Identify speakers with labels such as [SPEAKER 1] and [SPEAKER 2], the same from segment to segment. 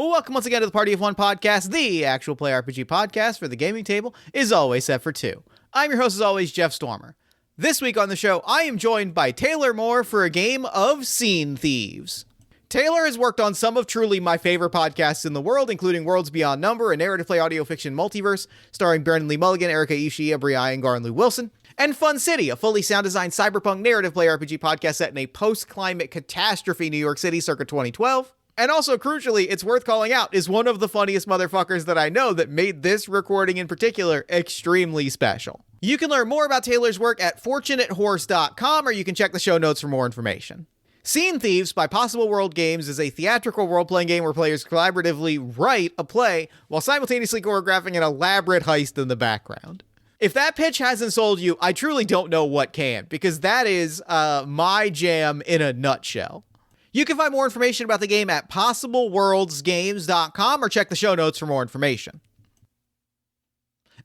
[SPEAKER 1] Welcome once again to the Party of One podcast, the actual play RPG podcast for the gaming table is always set for two. I'm your host as always, Jeff Stormer. This week on the show, I am joined by Taylor Moore for a game of Scene Thieves. Taylor has worked on some of truly my favorite podcasts in the world, including Worlds Beyond Number, a narrative play audio fiction multiverse starring Brendan Lee Mulligan, Erica Ishii, Bri Iyengar, and Lou Wilson, and Fun City, a fully sound designed cyberpunk narrative play RPG podcast set in a post-climate catastrophe New York City circa 2012. And also, crucially, it's worth calling out, is one of the funniest motherfuckers that I know that made this recording in particular extremely special. You can learn more about Taylor's work at fortunatehorse.com, or you can check the show notes for more information. Scene Thieves by Possible World Games is a theatrical role-playing game where players collaboratively write a play while simultaneously choreographing an elaborate heist in the background. If that pitch hasn't sold you, I truly don't know what can, because that is my jam in a nutshell. You can find more information about the game at possibleworldsgames.com or check the show notes for more information.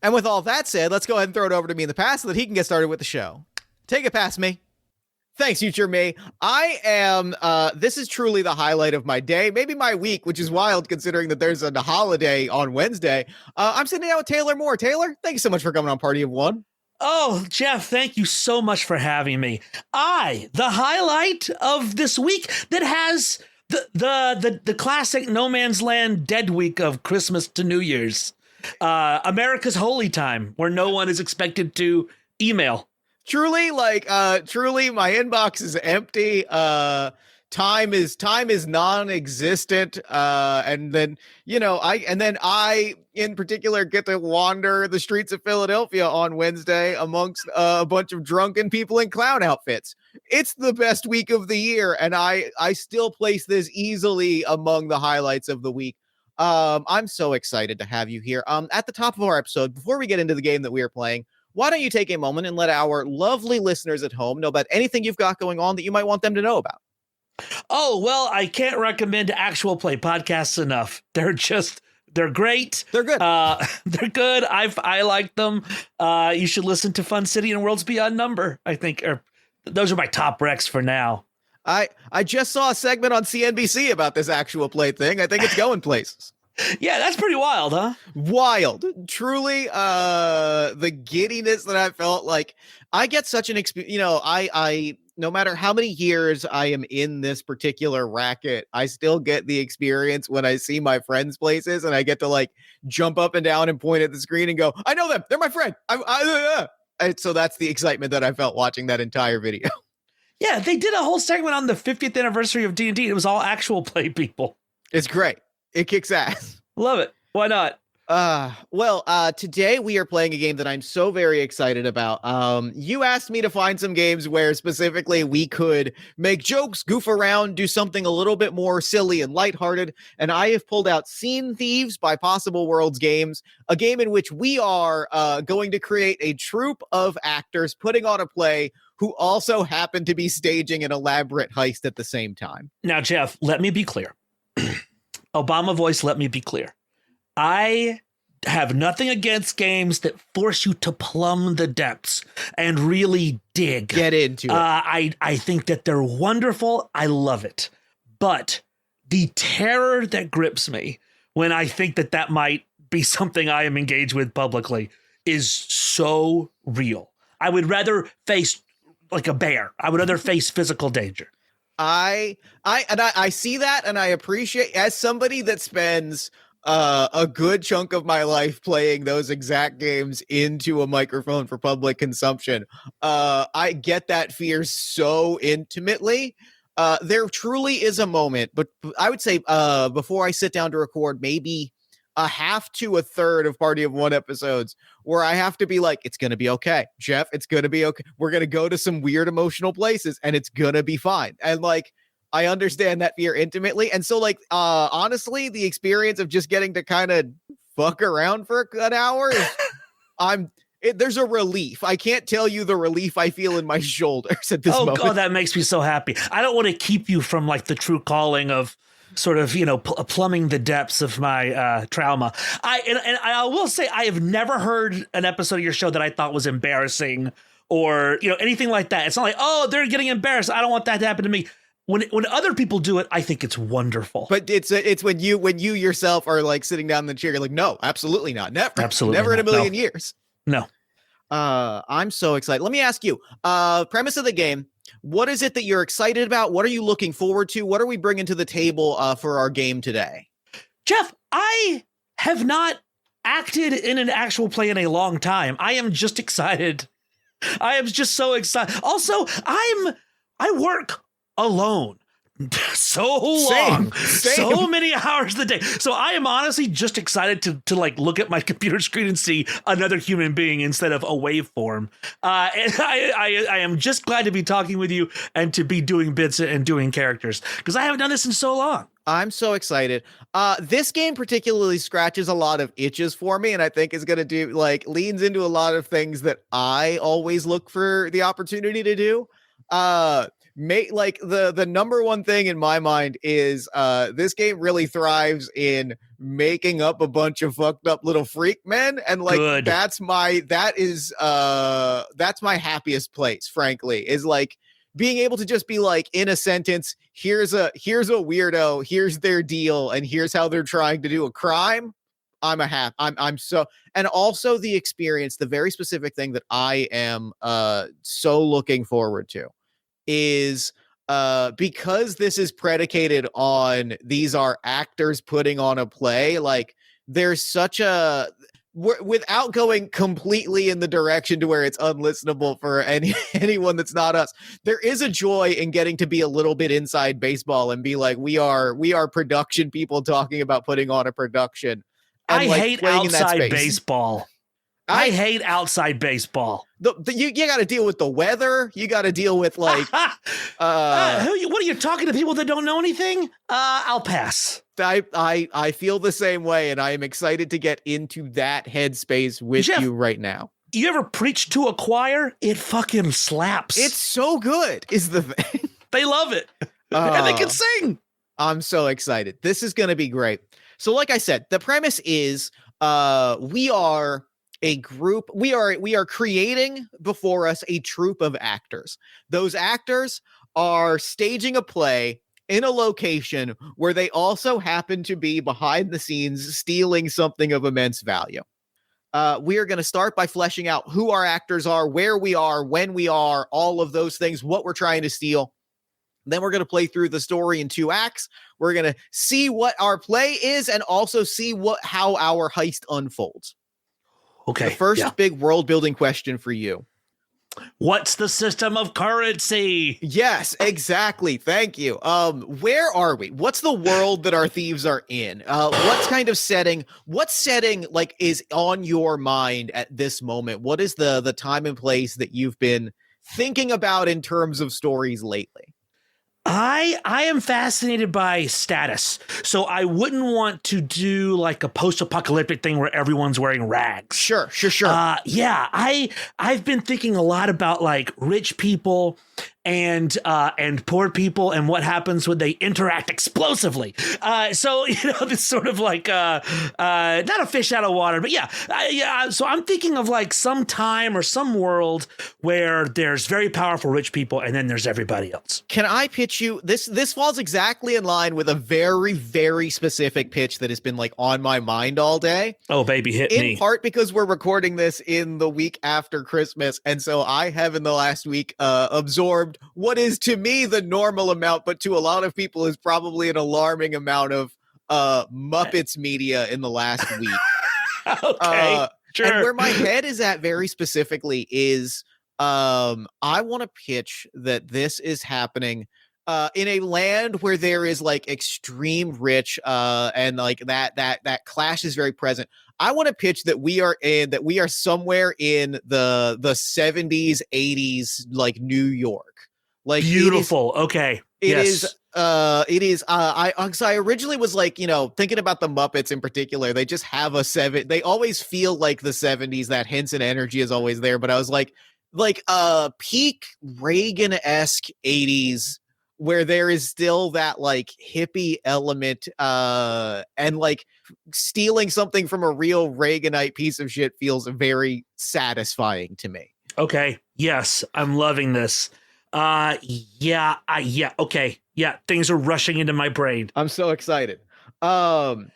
[SPEAKER 1] And with all that said, let's go ahead and throw it over to me in the past so that he can get started with the show. Take it past me. Thanks, future me. I am, this is truly the highlight of my day, maybe my week, which is wild considering that there's a holiday on Wednesday. I'm sitting down with Taylor Moore. Taylor, thank you so much for coming on Party of One.
[SPEAKER 2] Oh, Jeff, thank you so much for having me. The highlight of this week that has the classic No Man's Land dead week of Christmas to New Year's. America's holy time, where no one is expected to email.
[SPEAKER 1] Truly, truly, my inbox is empty. Time is non-existent. And then, I in particular get to wander the streets of Philadelphia on Wednesday amongst a bunch of drunken people in clown outfits. It's the best week of the year, and I still place this easily among the highlights of the week. I'm so excited to have you here. At the top of our episode, before we get into the game that we are playing, why don't you take a moment and let our lovely listeners at home know about anything you've got going on that you might want them to know about?
[SPEAKER 2] Oh, well, I can't recommend actual play podcasts enough. They're great.
[SPEAKER 1] They're good.
[SPEAKER 2] They're good. I like them. You should listen to Fun City and Worlds Beyond Number, I think. Those are my top recs for now.
[SPEAKER 1] I just saw a segment on CNBC about this actual play thing. I think it's going places.
[SPEAKER 2] Yeah, that's pretty wild, huh?
[SPEAKER 1] Wild. Truly, the giddiness that I felt, like, I get such an experience, I no matter how many years I am in this particular racket, I still get the experience when I see my friends' places and I get to like jump up and down and point at the screen and go, I know them. They're my friend. And so that's the excitement that I felt watching that entire video.
[SPEAKER 2] Yeah, they did a whole segment on the 50th anniversary of D&D. It was all actual play people.
[SPEAKER 1] It's great. It kicks ass.
[SPEAKER 2] Love it. Why not?
[SPEAKER 1] Today we are playing a game that I'm so very excited about. You asked me to find some games where specifically we could make jokes, goof around, do something a little bit more silly and lighthearted, and I have pulled out Scene Thieves by Possible Worlds Games, a game in which we are going to create a troupe of actors putting on a play who also happen to be staging an elaborate heist at the same time.
[SPEAKER 2] Now, Jeff, let me be clear. Obama voice, let me be clear. I have nothing against games that force you to plumb the depths and really dig.
[SPEAKER 1] Get into it.
[SPEAKER 2] I think that they're wonderful. I love it. But the terror that grips me when I think that might be something I am engaged with publicly is so real. I would rather face like a bear. I would rather face physical danger.
[SPEAKER 1] I see that, and I appreciate, as somebody that spends a good chunk of my life playing those exact games into a microphone for public consumption. I get that fear so intimately. There truly is a moment, but I would say before I sit down to record, maybe a half to a third of Party of One episodes where I have to be like, it's going to be okay, Jeff, it's going to be okay. We're going to go to some weird emotional places and it's going to be fine. And like, I understand that fear intimately. And so like, honestly, the experience of just getting to kind of fuck around for an hour is, there's a relief. I can't tell you the relief I feel in my shoulders at this moment.
[SPEAKER 2] Oh, that makes me so happy. I don't want to keep you from like the true calling of sort of, plumbing the depths of my trauma. I will say I have never heard an episode of your show that I thought was embarrassing or, anything like that. It's not like, oh, they're getting embarrassed. I don't want that to happen to me. when other people do it, I think it's wonderful.
[SPEAKER 1] But it's when you yourself are like sitting down in the chair, you're like, no, absolutely not, never,
[SPEAKER 2] Absolutely
[SPEAKER 1] never in a
[SPEAKER 2] not.
[SPEAKER 1] million
[SPEAKER 2] No.
[SPEAKER 1] years.
[SPEAKER 2] No.
[SPEAKER 1] I'm so excited. Let me ask you, premise of the game. What is it that you're excited about? What are you looking forward to? What are we bringing to the table for our game today?
[SPEAKER 2] Jeff, I have not acted in an actual play in a long time. I am just excited. I am just so excited. Also, I work alone so long, so many hours a day. So I am honestly just excited to like look at my computer screen and see another human being instead of a waveform. And I am just glad to be talking with you and to be doing bits and doing characters because I haven't done this in so long.
[SPEAKER 1] I'm so excited. This game particularly scratches a lot of itches for me, and I think is going to leans into a lot of things that I always look for the opportunity to do. The number one thing in my mind is this game really thrives in making up a bunch of fucked up little freak men, and like
[SPEAKER 2] Good.
[SPEAKER 1] that's my happiest place, frankly, is like being able to just be like, in a sentence, here's a weirdo, here's their deal, and here's how they're trying to do a crime. I'm so, and also the experience, the very specific thing that I am so looking forward to is because this is predicated on these are actors putting on a play, like there's such a, without going completely in the direction to where it's unlistenable for anyone that's not us, there is a joy in getting to be a little bit inside baseball and be like, we are production people talking about putting on a production. And
[SPEAKER 2] I
[SPEAKER 1] like
[SPEAKER 2] hate outside baseball. I hate outside baseball.
[SPEAKER 1] You got to deal with the weather. You got to deal with like.
[SPEAKER 2] What are you talking to people that don't know anything? I'll pass.
[SPEAKER 1] I feel the same way, and I am excited to get into that headspace with
[SPEAKER 2] Jeff,
[SPEAKER 1] you right now.
[SPEAKER 2] You ever preach to a choir? It fucking slaps.
[SPEAKER 1] It's so good. Is the thing.
[SPEAKER 2] They love it, and they can sing.
[SPEAKER 1] I'm so excited. This is going to be great. So, like I said, the premise is we are a group. We are creating before us a troupe of actors. Those actors are staging a play in a location where they also happen to be behind the scenes stealing something of immense value. We are going to start by fleshing out who our actors are, where we are, when we are, all of those things, what we're trying to steal. Then we're going to play through the story in 2 acts. We're going to see what our play is and also see how our heist unfolds.
[SPEAKER 2] Okay.
[SPEAKER 1] The first big world building question for you.
[SPEAKER 2] What's the system of currency?
[SPEAKER 1] Yes, exactly. Thank you. Where are we? What's the world that our thieves are in? What kind of setting? What setting like is on your mind at this moment? What is the time and place that you've been thinking about in terms of stories lately?
[SPEAKER 2] I am fascinated by status. So I wouldn't want to do like a post-apocalyptic thing where everyone's wearing rags.
[SPEAKER 1] Sure.
[SPEAKER 2] Yeah, I've been thinking a lot about like rich people and poor people and what happens when they interact explosively. So, this sort of like not a fish out of water, but yeah. So I'm thinking of like some time or some world where there's very powerful rich people and then there's everybody else.
[SPEAKER 1] Can I pitch you? This falls exactly in line with a very, very specific pitch that has been like on my mind all day.
[SPEAKER 2] Oh, baby, hit me.
[SPEAKER 1] In part because we're recording this in the week after Christmas. And so I have in the last week absorbed what is to me the normal amount, but to a lot of people is probably an alarming amount of Muppets media in the last week.
[SPEAKER 2] Okay, sure.
[SPEAKER 1] And where my head is at very specifically is I want to pitch that this is happening in a land where there is like extreme rich and like that clash is very present. I want to pitch that we are somewhere in the 70s, 80s, like New York. Like
[SPEAKER 2] beautiful. Okay.
[SPEAKER 1] It is. I originally was like, thinking about the Muppets in particular. They just have they always feel like the 70s. That Henson energy is always there. But I was like peak Reagan-esque 80s, where there is still that like hippie element, and like stealing something from a real Reaganite piece of shit feels very satisfying to me.
[SPEAKER 2] Okay. Yes, I'm loving this. Yeah, okay. Yeah, things are rushing into my brain.
[SPEAKER 1] I'm so excited.
[SPEAKER 2] I'm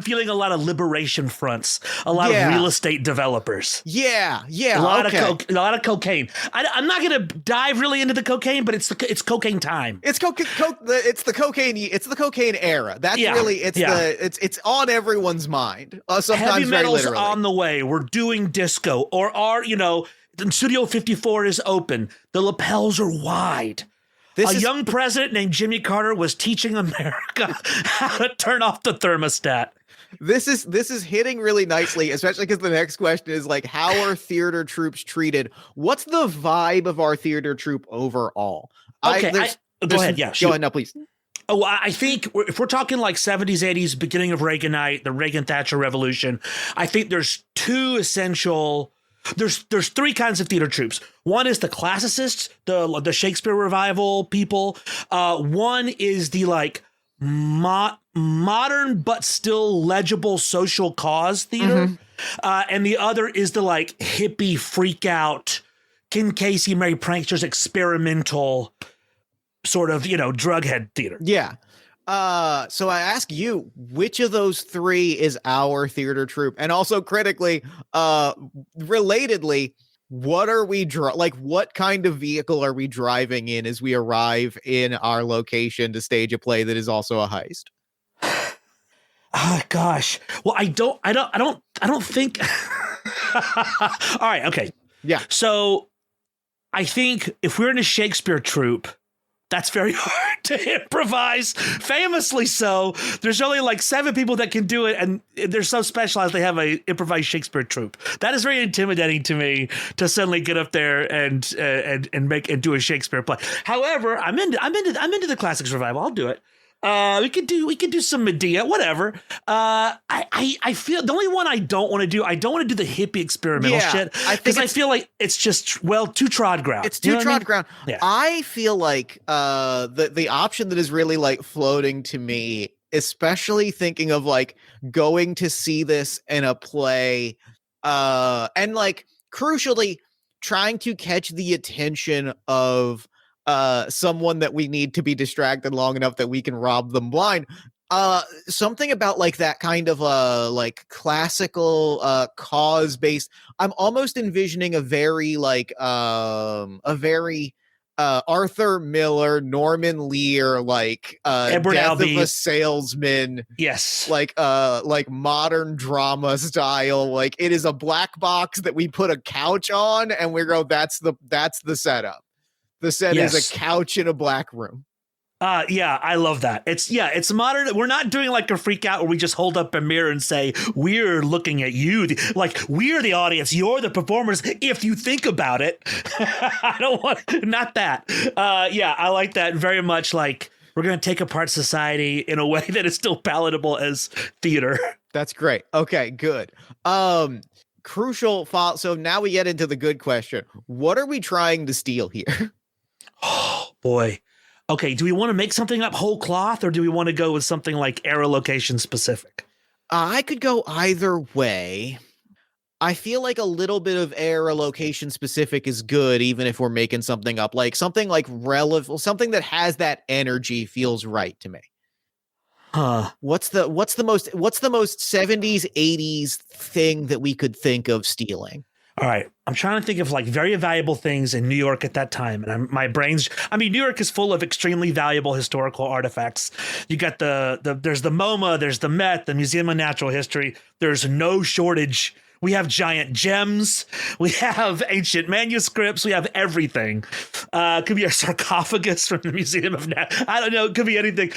[SPEAKER 2] feeling a lot of liberation fronts, a lot of
[SPEAKER 1] Yeah.
[SPEAKER 2] real estate developers.
[SPEAKER 1] Yeah,
[SPEAKER 2] A
[SPEAKER 1] yeah,
[SPEAKER 2] lot
[SPEAKER 1] okay.
[SPEAKER 2] of a lot of cocaine. I'm not gonna dive really into the cocaine, but it's cocaine time.
[SPEAKER 1] It's it's the cocaine. It's the cocaine era. That's
[SPEAKER 2] Yeah,
[SPEAKER 1] really
[SPEAKER 2] yeah.
[SPEAKER 1] it's on everyone's mind.
[SPEAKER 2] Heavy
[SPEAKER 1] Sometimes very
[SPEAKER 2] metal's
[SPEAKER 1] literally.
[SPEAKER 2] on the way. We're doing disco, or the Studio 54 is open. The lapels are wide.
[SPEAKER 1] This
[SPEAKER 2] A
[SPEAKER 1] is
[SPEAKER 2] young president named Jimmy Carter was teaching America how to turn off the thermostat.
[SPEAKER 1] this is hitting really nicely, especially because the next question is like, how are theater troops treated? What's the vibe of our theater troop overall?
[SPEAKER 2] Okay, go ahead. Yeah, shoot.
[SPEAKER 1] Go ahead now, please.
[SPEAKER 2] Oh, I think if we're talking like 70s, 80s, beginning of Reaganite, the Reagan-Thatcher Revolution, I think there's two essential. There's three kinds of theater troops. One is the classicists, the Shakespeare revival people. One is the like modern but still legible social cause theater, and the other is the like hippie freak out, Ken Casey, Merry Pranksters, experimental sort of drug head theater.
[SPEAKER 1] Yeah. So I ask you, which of those three is our theater troupe? And also critically, relatedly, what are we what kind of vehicle are we driving in as we arrive in our location to stage a play that is also a heist?
[SPEAKER 2] Oh gosh. Well, I don't think All right, okay.
[SPEAKER 1] Yeah.
[SPEAKER 2] So I think if we're in a Shakespeare troupe, that's very hard to improvise. Famously so. There's only like 7 people that can do it, and they're so specialized they have a improvised Shakespeare troupe. That is very intimidating to me to suddenly get up there and do a Shakespeare play. However, I'm into the classics revival. I'll do it. We could do some Medea, whatever. I feel the only one I don't want to do the hippie experimental shit, because I feel like it's just too trod ground.
[SPEAKER 1] It's too trod ground.
[SPEAKER 2] Yeah.
[SPEAKER 1] I feel like the option that is really like floating to me, especially thinking of like going to see this in a play, and like crucially trying to catch the attention of someone that we need to be distracted long enough that we can rob them blind. Something about like that kind of like classical cause based. I'm almost envisioning a very Arthur Miller, Norman Lear, like
[SPEAKER 2] Edward
[SPEAKER 1] Death
[SPEAKER 2] Albee.
[SPEAKER 1] of a Salesman.
[SPEAKER 2] Yes.
[SPEAKER 1] Like modern drama style. Like it is a black box that we put a couch on and we go, that's the setup. The set is a couch in a black room.
[SPEAKER 2] Yeah, I love that. It's modern. We're not doing like a freak out where we just hold up a mirror and say, we're looking at you. Like, we're the audience. You're the performers. If you think about it, I don't want, not that. Yeah, I like that very much. Like, we're going to take apart society in a way that is still palatable as theater.
[SPEAKER 1] That's great. Okay, good. Crucial. So now we get into the good question. What are we trying to steal here?
[SPEAKER 2] Oh, boy. Okay, do we want to make something up whole cloth, or do we want to go with something like era location specific?
[SPEAKER 1] I could go either way. I feel like a little bit of era location specific is good, even if we're making something up. Like something like relevant, something that has that energy feels right to me.
[SPEAKER 2] Huh.
[SPEAKER 1] What's the most 70s, 80s thing that we could think of stealing?
[SPEAKER 2] All right, I'm trying to think of like very valuable things in New York at that time, and New York is full of extremely valuable historical artifacts. You got there's the MoMA, there's the Met, the Museum of Natural History. There's no shortage. We have giant gems. We have ancient manuscripts. We have everything. Could be a sarcophagus from the Museum of I don't know. It could be anything.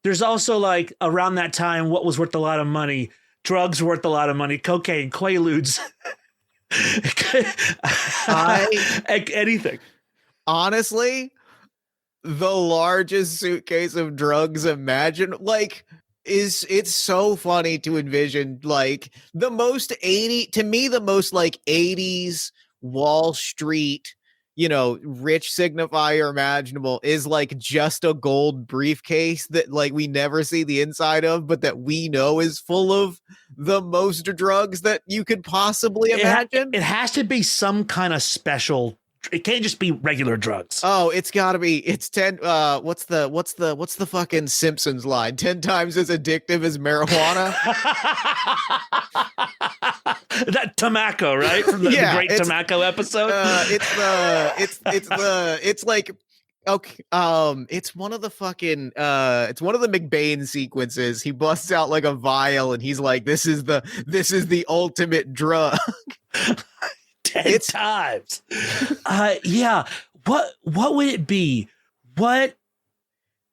[SPEAKER 2] There's also like around that time, what was worth a lot of money? Drugs worth a lot of money. Cocaine, Quaaludes. Anything.
[SPEAKER 1] Honestly, the largest suitcase of drugs imagined, like, it's so funny to envision, like, the most like 80s Wall Street, rich signifier imaginable is like just a gold briefcase that like we never see the inside of, but that we know is full of the most drugs that you could possibly imagine.
[SPEAKER 2] It has to be some kind of special It can't just be regular drugs.
[SPEAKER 1] Oh, it's gotta be. It's 10. What's the fucking Simpsons line? 10 times as addictive as marijuana.
[SPEAKER 2] That tobacco, right? From the great tobacco episode.
[SPEAKER 1] It's like, okay, it's one of the fucking it's one of the McBain sequences. He busts out like a vial and he's like, this is the ultimate drug.
[SPEAKER 2] 10 times. Yeah. What would it be? What?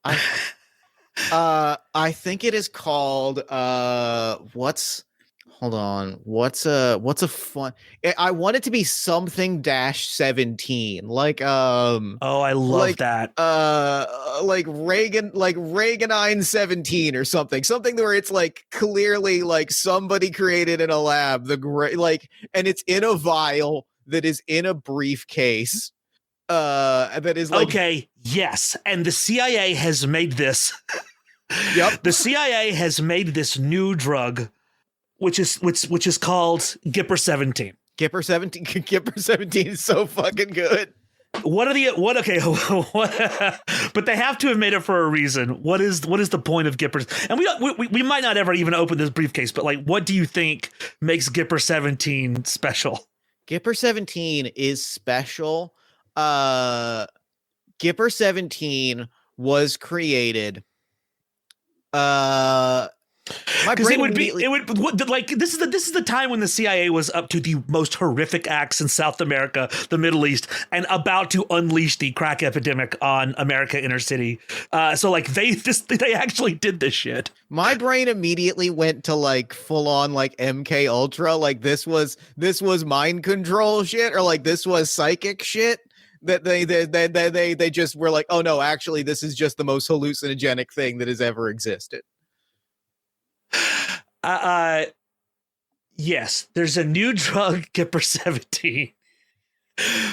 [SPEAKER 1] I think it is called hold on. What's a fun? I want it to be something -17. Like
[SPEAKER 2] oh, I love that.
[SPEAKER 1] Like Reaganine 17 or something. Something where it's like clearly like somebody created in a lab and it's in a vial that is in a briefcase. That is like,
[SPEAKER 2] okay, yes. And the CIA has made this.
[SPEAKER 1] Yep.
[SPEAKER 2] The CIA has made this new drug, which is called Gipper 17.
[SPEAKER 1] Gipper 17. Gipper 17 is so fucking good.
[SPEAKER 2] But they have to have made it for a reason. What is the point of Gippers? And we might not ever even open this briefcase, but like, what do you think makes Gipper 17 special?
[SPEAKER 1] Gipper 17 is special. Gipper 17 was created.
[SPEAKER 2] Because it would this is the time when the CIA was up to the most horrific acts in South America, the Middle East, and about to unleash the crack epidemic on America inner city. So like they actually did this shit.
[SPEAKER 1] My brain immediately went to like full on like MK Ultra, like this was mind control shit, or like this was psychic shit. That they just were like, oh no, actually this is just the most hallucinogenic thing that has ever existed.
[SPEAKER 2] Yes, there's a new drug, Gipper 17,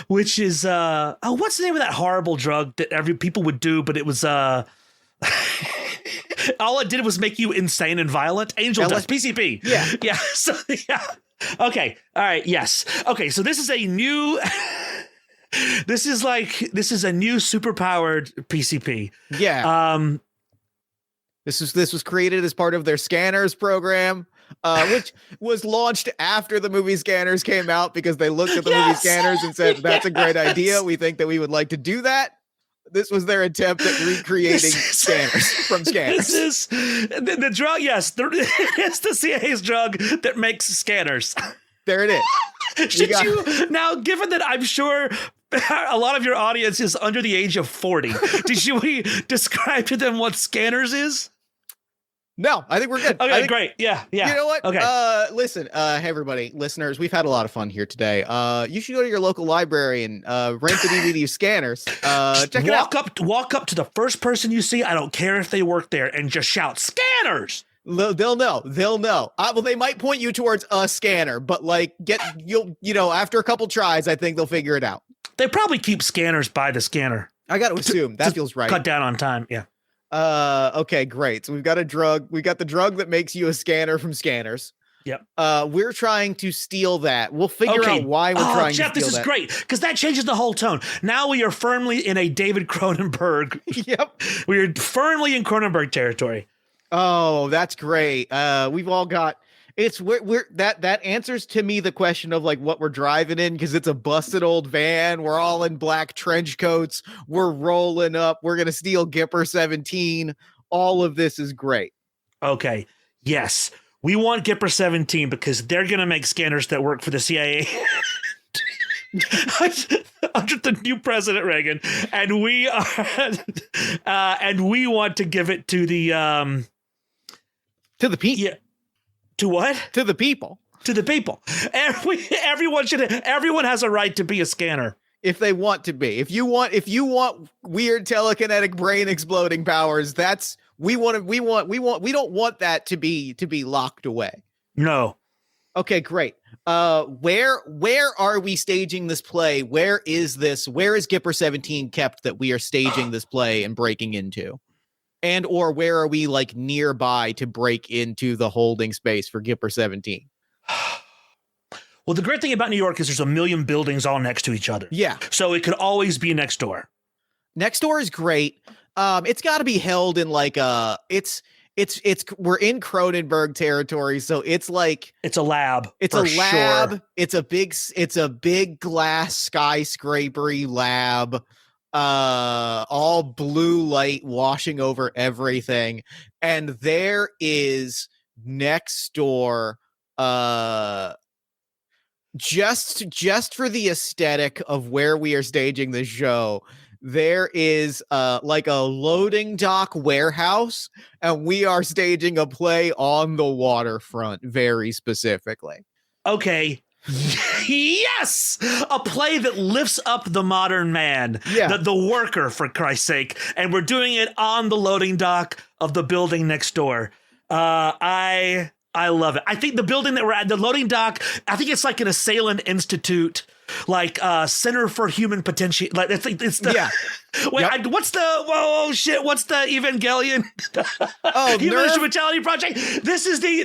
[SPEAKER 2] which is what's the name of that horrible drug that people would do, but it was all it did was make you insane and violent. Angel dust, PCP. Yeah. So yeah. Okay. All right. Yes. Okay. So this is a new. This is a new superpowered PCP.
[SPEAKER 1] Yeah. This was created as part of their Scanners program, which was launched after the movie Scanners came out because they looked at the movie Scanners and said, that's a great idea. We think that we would like to do that. This was their attempt at recreating Scanners from Scanners.
[SPEAKER 2] This is the drug. Yes, it's the CIA's drug that makes Scanners.
[SPEAKER 1] There it is.
[SPEAKER 2] Now, given that I'm sure a lot of your audience is under the age of 40, should we describe to them what Scanners is?
[SPEAKER 1] No, I think we're good.
[SPEAKER 2] Okay, great. Yeah.
[SPEAKER 1] You know what?
[SPEAKER 2] Okay.
[SPEAKER 1] Listen, hey everybody, listeners, we've had a lot of fun here today. You should go to your local library and rent the DVD of Scanners. Check it out.
[SPEAKER 2] Walk up to the first person you see. I don't care if they work there, and just shout Scanners.
[SPEAKER 1] They'll know. Well, they might point you towards a scanner, but like after a couple tries, I think they'll figure it out.
[SPEAKER 2] They probably keep Scanners by the scanner.
[SPEAKER 1] I got to assume that feels right.
[SPEAKER 2] Cut down on time. Yeah.
[SPEAKER 1] Okay, great. So we've got a drug. We got the drug that makes you a scanner from Scanners.
[SPEAKER 2] Yep.
[SPEAKER 1] We're trying to steal that. We'll figure out why we're trying
[SPEAKER 2] Jeff,
[SPEAKER 1] to steal that.
[SPEAKER 2] this is great because that changes the whole tone. Now we are firmly in a David Cronenberg.
[SPEAKER 1] Yep.
[SPEAKER 2] We are firmly in Cronenberg territory.
[SPEAKER 1] Oh, that's great. We've all got that answers to me the question of like what we're driving in, because it's a busted old van. We're all in black trench coats. We're rolling up. We're gonna steal Gipper 17. All of this is great. Okay.
[SPEAKER 2] Yes. We want Gipper 17 because they're gonna make Scanners that work for the CIA. Under the new President Reagan, and we are and we want to give it to the
[SPEAKER 1] people.
[SPEAKER 2] Yeah. To what?
[SPEAKER 1] To the people.
[SPEAKER 2] To the people. Everyone has a right to be a scanner
[SPEAKER 1] if they want to be. If you want weird telekinetic brain exploding powers, we don't want that to be locked away.
[SPEAKER 2] No.
[SPEAKER 1] Okay, great. Where are we staging this play? Where is Gipper 17 kept that we are staging this play and breaking into? And or where are we like nearby to break into the holding space for Gipper 17?
[SPEAKER 2] Well, the great thing about New York is there's a million buildings all next to each other.
[SPEAKER 1] Yeah.
[SPEAKER 2] So it could always be next door.
[SPEAKER 1] Next door is great. It's got to be held in like it's we're in Cronenberg territory, so it's like
[SPEAKER 2] it's a lab.
[SPEAKER 1] It's a lab.
[SPEAKER 2] Sure.
[SPEAKER 1] It's a big glass skyscrapery lab. All blue light washing over everything, and there is next door just for the aesthetic of where we are staging the show, there is like a loading dock warehouse, and we are staging a play on the waterfront very specifically.
[SPEAKER 2] Okay. Yes, a play that lifts up the modern man, the worker, for Christ's sake, and we're doing it on the loading dock of the building next door. I love it. I think the building that we're at, the loading dock, I think it's like an assailant institute, like Center for Human Potential. Like it's the Wait, yep. What's the Evangelion?
[SPEAKER 1] Oh,
[SPEAKER 2] Human Instrumentality Project. This is the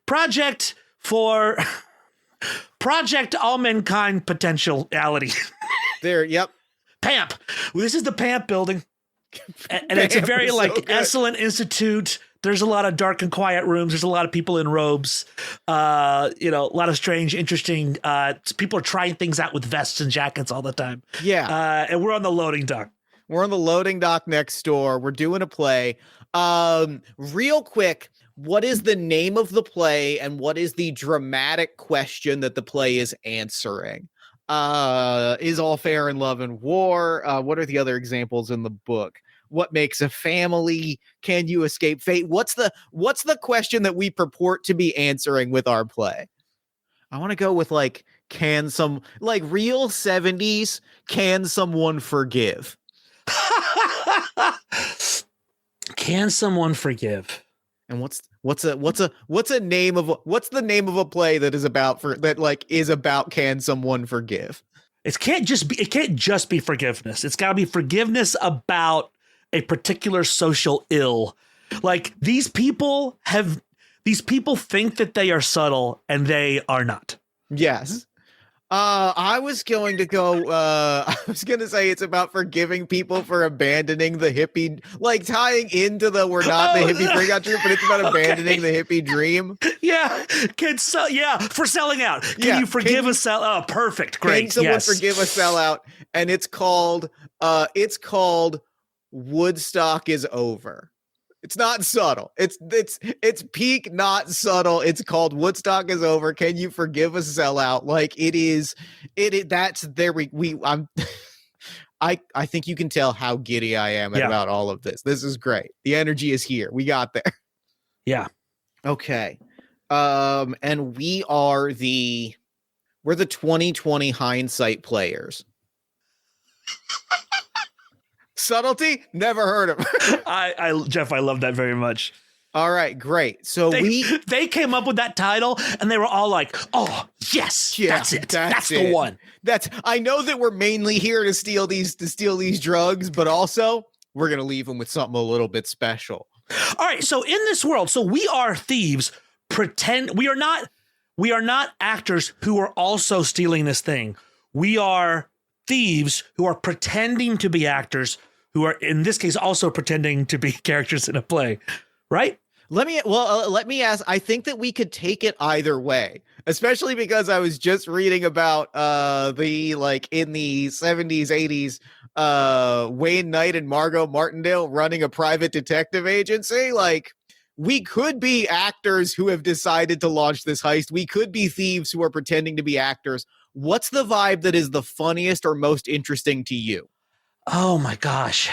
[SPEAKER 2] project for Project All Mankind Potentiality.
[SPEAKER 1] There, yep.
[SPEAKER 2] PAMP. This is the PAMP building. And it's a very excellent institute. There's a lot of dark and quiet rooms. There's a lot of people in robes. A lot of strange, interesting people are trying things out with vests and jackets all the time.
[SPEAKER 1] Yeah.
[SPEAKER 2] And we're on the loading dock.
[SPEAKER 1] We're on the loading dock next door. We're doing a play. Real quick, what is the name of the play and what is the dramatic question that the play is answering? Is all fair in love and war? What are the other examples in the book? What makes a family? Can you escape fate? What's the question that we purport to be answering with our play? I want to go with like, can some like real 70s, can someone forgive?
[SPEAKER 2] Can someone forgive?
[SPEAKER 1] And what's the name of a play that is about can someone forgive?
[SPEAKER 2] It can't just be forgiveness. It's got to be forgiveness about a particular social ill. Like these people think that they are subtle and they are not.
[SPEAKER 1] Yes. I was going to say it's about forgiving people for abandoning the hippie, like tying into the we're not the hippie breakout troop, but it's about abandoning the hippie dream.
[SPEAKER 2] Yeah. For selling out. Can you forgive a sell? Oh, perfect. Great.
[SPEAKER 1] Can someone forgive a sellout? And it's called Woodstock is Over. It's not subtle. It's peak, not subtle. It's called Woodstock is Over. Can you forgive a sellout? Like it is. That's there. I think you can tell how giddy I am about all of this. This is great. The energy is here. We got there.
[SPEAKER 2] Yeah.
[SPEAKER 1] Okay. And we're the 2020 hindsight players. Subtlety? Never heard of her.
[SPEAKER 2] Jeff, I love that very much.
[SPEAKER 1] All right, great. So
[SPEAKER 2] they came up with that title and they were all like, oh, yes, that's it. That's the one.
[SPEAKER 1] I know that we're mainly here to steal these drugs, but also we're going to leave them with something a little bit special.
[SPEAKER 2] All right, so in this world, so we are thieves, we are not actors who are also stealing this thing. We are thieves who are pretending to be actors who are, in this case, also pretending to be characters in a play, right?
[SPEAKER 1] Let me ask. I think that we could take it either way, especially because I was just reading about in the 70s, 80s, Wayne Knight and Margot Martindale running a private detective agency. Like, we could be actors who have decided to launch this heist. We could be thieves who are pretending to be actors. What's the vibe that is the funniest or most interesting to you?
[SPEAKER 2] Oh my gosh.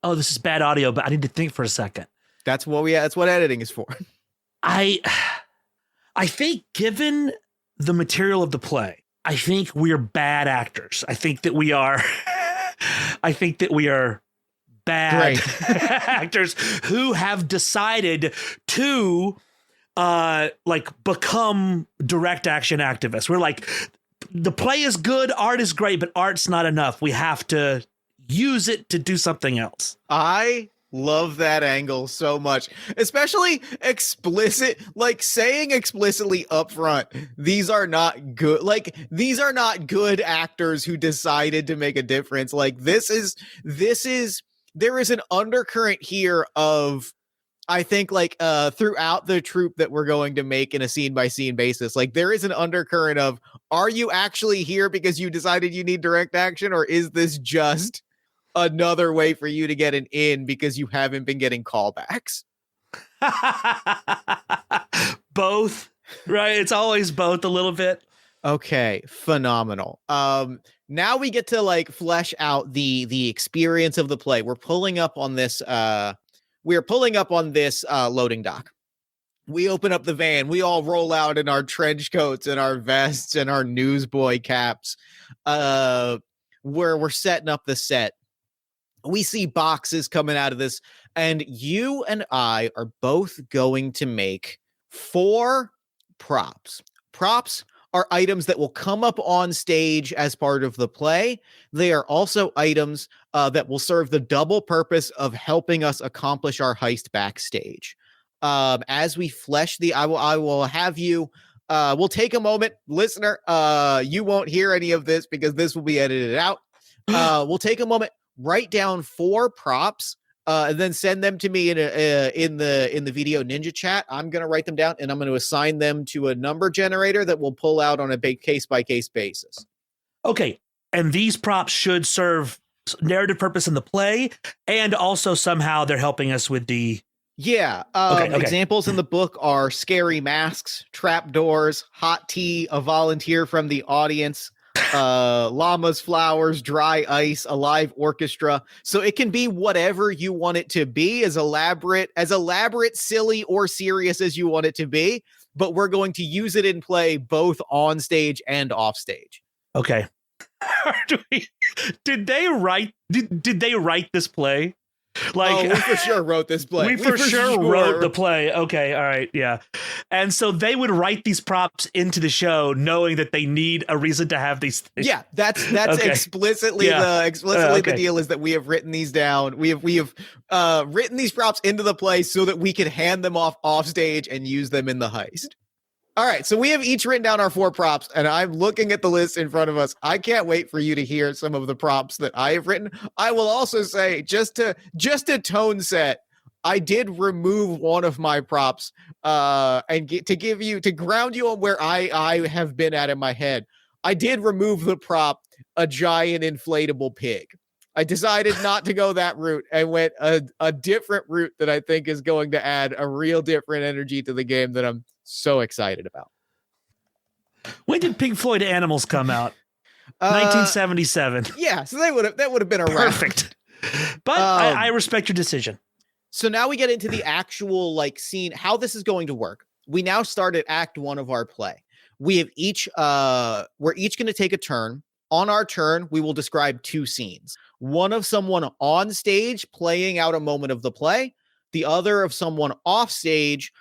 [SPEAKER 2] This is bad audio, but I need to think for a second.
[SPEAKER 1] That's what editing is for.
[SPEAKER 2] I think given the material of the play, I think we're bad actors. I think that we are bad actors who have decided to become direct action activists. We're like, the play is good, art is great, but art's not enough. We have to use it to do something else.
[SPEAKER 1] I love that angle so much, especially saying explicitly up front, these are not good. Like, these are not good actors who decided to make a difference. Like, there is an undercurrent here of, I think, throughout the troop that we're going to make in a scene by scene basis, like, there is an undercurrent of, are you actually here because you decided you need direct action, or is this just another way for you to get an in because you haven't been getting callbacks?
[SPEAKER 2] Both, right? It's always both a little bit.
[SPEAKER 1] Okay, phenomenal. Now we get to like flesh out the experience of the play. We're pulling up on this loading dock. We open up the van. We all roll out in our trench coats and our vests and our newsboy caps. Where we're setting up the set. We see boxes coming out of this, and you and I are both going to make 4 props. Props are items that will come up on stage as part of the play. They are also items that will serve the double purpose of helping us accomplish our heist backstage. As we flesh I will have you. We'll take a moment, listener. You won't hear any of this because this will be edited out. We'll take a moment. Write down 4 props, and then send them to me in the Video Ninja chat. I'm going to write them down, and I'm going to assign them to a number generator that will pull out on a case by case basis.
[SPEAKER 2] Okay, and these props should serve narrative purpose in the play, and also somehow they're helping us with the.
[SPEAKER 1] Yeah.
[SPEAKER 2] Okay.
[SPEAKER 1] Examples in the book are scary masks, trapdoors, hot tea, a volunteer from the audience, llamas, flowers, dry ice, a live orchestra. So it can be whatever you want it to be, as elaborate, silly, or serious as you want it to be. But we're going to use it in play both on stage and off stage.
[SPEAKER 2] Okay. Did they write this play? Like,
[SPEAKER 1] we for sure wrote this play.
[SPEAKER 2] We for sure wrote the play. Okay, all right, yeah. And so they would write these props into the show, knowing that they need a reason to have these things.
[SPEAKER 1] Yeah, that's okay. explicitly the deal is that we have written these down. We have written these props into the play so that we can hand them off stage and use them in the heist. All right, so we have each written down our 4 props, and I'm looking at the list in front of us. I can't wait for you to hear some of the props that I have written. I will also say, just to tone set, I did remove one of my props and to ground you on where I have been at in my head. I did remove the prop, a giant inflatable pig. I decided not to go that route and went a different route that I think is going to add a real different energy to the game that I'm so excited about.
[SPEAKER 2] When did Pink Floyd Animals come out? 1977.
[SPEAKER 1] Yeah, so that would have been around.
[SPEAKER 2] Perfect. But I respect your decision.
[SPEAKER 1] So now we get into the actual scene, how this is going to work. We now start at Act 1 of our play. We have we're each going to take a turn. On our turn, we will describe 2 scenes. One of someone on stage playing out a moment of the play. The other of someone off stage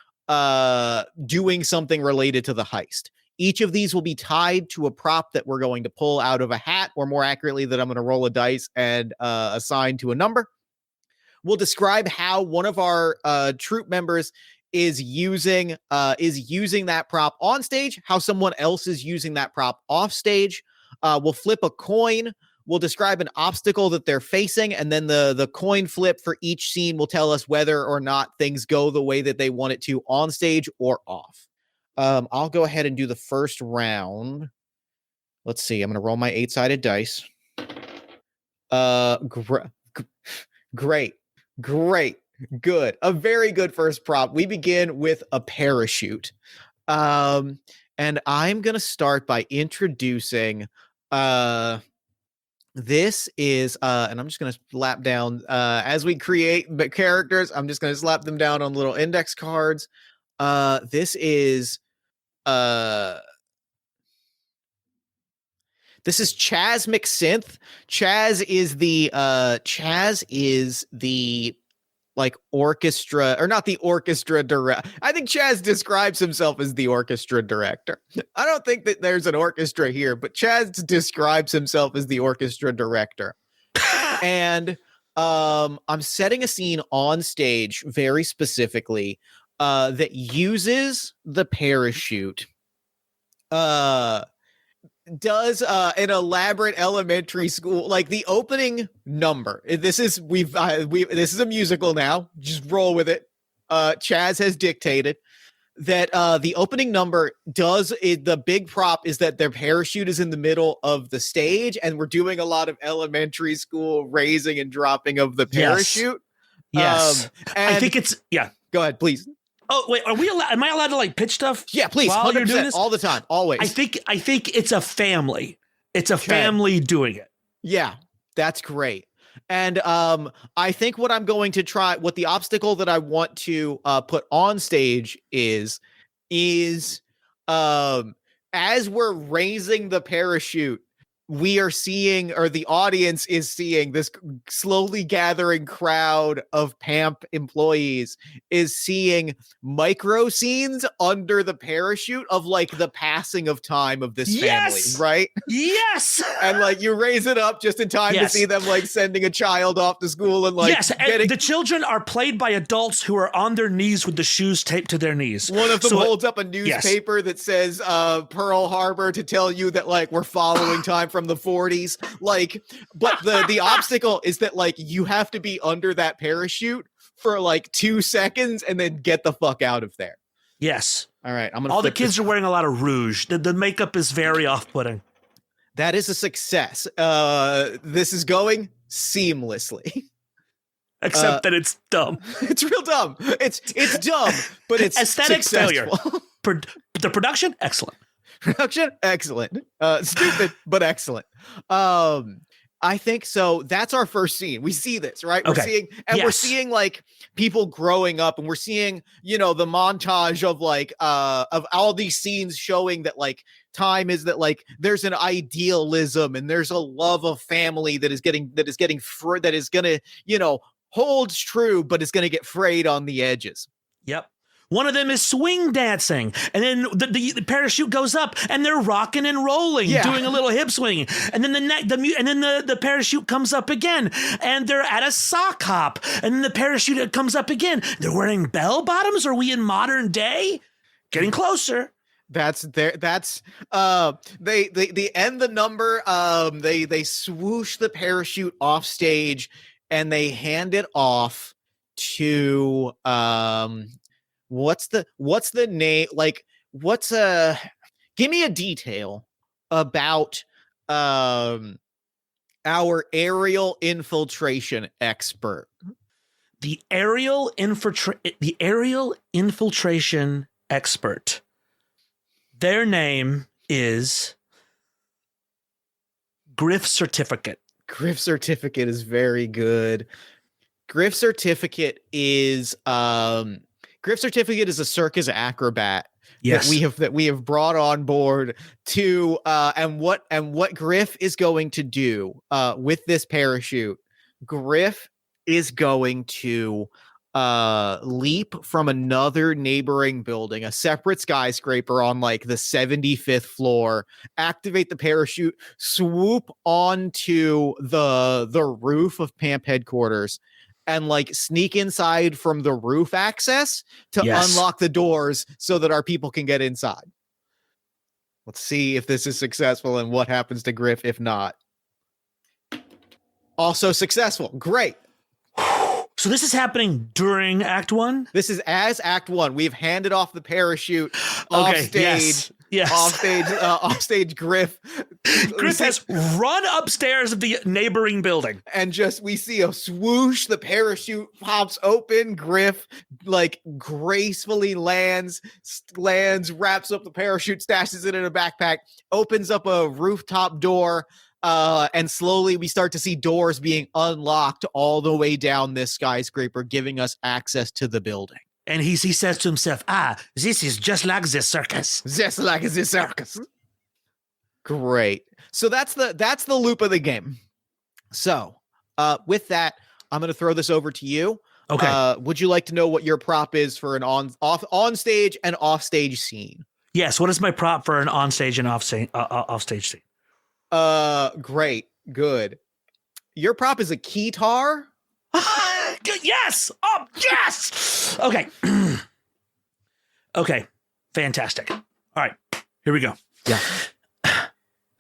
[SPEAKER 1] doing something related to the heist. Each of these will be tied to a prop that we're going to pull out of a hat, or more accurately, that I'm going to roll a dice and assign to a number. We'll describe how one of our troop members is using that prop on stage, how someone else is using that prop off stage. We'll flip a coin. We'll describe an obstacle that they're facing, and then the coin flip for each scene will tell us whether or not things go the way that they want it to on stage or off. I'll go ahead and do the first round. Let's see. I'm going to roll my 8-sided dice. Great. Good. A very good first prop. We begin with a parachute. And I'm going to start by introducing this is and I'm just going to slap down as we create characters. I'm just going to slap them down on little index cards. This is Chaz McSynth. Chaz is the orchestra, or not the orchestra director. I think Chaz describes himself as the orchestra director. I don't think that there's an orchestra here, but Chaz describes himself as the orchestra director. And I'm setting a scene on stage very specifically that uses the parachute. Does an elaborate elementary school, like the opening number. This is this is a musical now. Just roll with it. Chaz has dictated that the opening number the big prop is that their parachute is in the middle of the stage, and we're doing a lot of elementary school raising and dropping of the parachute.
[SPEAKER 2] Yes.
[SPEAKER 1] And
[SPEAKER 2] I think it's
[SPEAKER 1] go ahead, please.
[SPEAKER 2] Oh wait, am I allowed to like pitch stuff?
[SPEAKER 1] Yeah, please.
[SPEAKER 2] While you're doing this,
[SPEAKER 1] all the time, always.
[SPEAKER 2] I think it's a family. It's a family doing it.
[SPEAKER 1] Yeah, that's great. And I think what the obstacle that I want to put on stage is as we're raising the parachute, we are seeing, or the audience is seeing, this slowly gathering crowd of PAMP employees is seeing micro scenes under the parachute of like the passing of time of this family, right?
[SPEAKER 2] Yes.
[SPEAKER 1] And like you raise it up just in time to see them like sending a child off to school and like
[SPEAKER 2] and the children are played by adults who are on their knees with the shoes taped to their knees.
[SPEAKER 1] One of them holds up a newspaper that says Pearl Harbor to tell you that like we're following time from the 40s, like, but the obstacle is that like you have to be under that parachute for like 2 seconds and then get the fuck out of there.
[SPEAKER 2] Yes.
[SPEAKER 1] All right.
[SPEAKER 2] All the kids are wearing a lot of rouge. The makeup is very off-putting.
[SPEAKER 1] That is a success. This is going seamlessly.
[SPEAKER 2] Except that it's dumb.
[SPEAKER 1] It's real dumb. It's dumb, but it's
[SPEAKER 2] aesthetic
[SPEAKER 1] successful.
[SPEAKER 2] Failure. The production, excellent.
[SPEAKER 1] Production, excellent. Stupid, but excellent. I think so. That's our first scene. We see this, right? We're seeing like people growing up, and we're seeing, the montage of like of all these scenes showing that like time is that like there's an idealism and there's a love of family that is gonna, holds true, but is gonna get frayed on the edges.
[SPEAKER 2] Yep. One of them is swing dancing, and then the parachute goes up, and they're rocking and rolling, doing a little hip swing, and then the parachute comes up again, and they're at a sock hop, and then the parachute comes up again. They're wearing bell bottoms. Are we in modern day? Getting closer.
[SPEAKER 1] They end the number. They swoosh the parachute off stage, and they hand it off to what's the name, like give me a detail about our aerial infiltration expert.
[SPEAKER 2] The aerial infiltration expert, their name is Griff Certificate.
[SPEAKER 1] Griff Certificate is very good. Griff Certificate is a circus acrobat that we have brought on board to and what Griff is going to do with this parachute. Griff is going to leap from another neighboring building, a separate skyscraper on like the 75th floor, activate the parachute, swoop onto the roof of PAMP headquarters, and like sneak inside from the roof access to unlock the doors so that our people can get inside. Let's see if this is successful and what happens to Griff if not. Also successful. Great.
[SPEAKER 2] So this is happening during Act 1?
[SPEAKER 1] This is as Act 1. We've handed off the parachute off stage.
[SPEAKER 2] Yes.
[SPEAKER 1] Off stage, Griff.
[SPEAKER 2] Griff has run upstairs of the neighboring building.
[SPEAKER 1] And we see a swoosh, the parachute pops open, Griff like gracefully lands, wraps up the parachute, stashes it in a backpack, opens up a rooftop door, and slowly we start to see doors being unlocked all the way down this skyscraper, giving us access to the building.
[SPEAKER 2] And he says to himself, this is just like the circus.
[SPEAKER 1] Just like the circus. Great. So that's the loop of the game. So with that, I'm going to throw this over to you.
[SPEAKER 2] Okay.
[SPEAKER 1] Would you like to know what your prop is for an on stage and off stage scene?
[SPEAKER 2] Yes. What is my prop for an on stage and off stage scene?
[SPEAKER 1] Great. Good. Your prop is a keytar?
[SPEAKER 2] Yes! Oh, yes! Okay. Okay. Fantastic. All right. Here we go.
[SPEAKER 1] Yeah.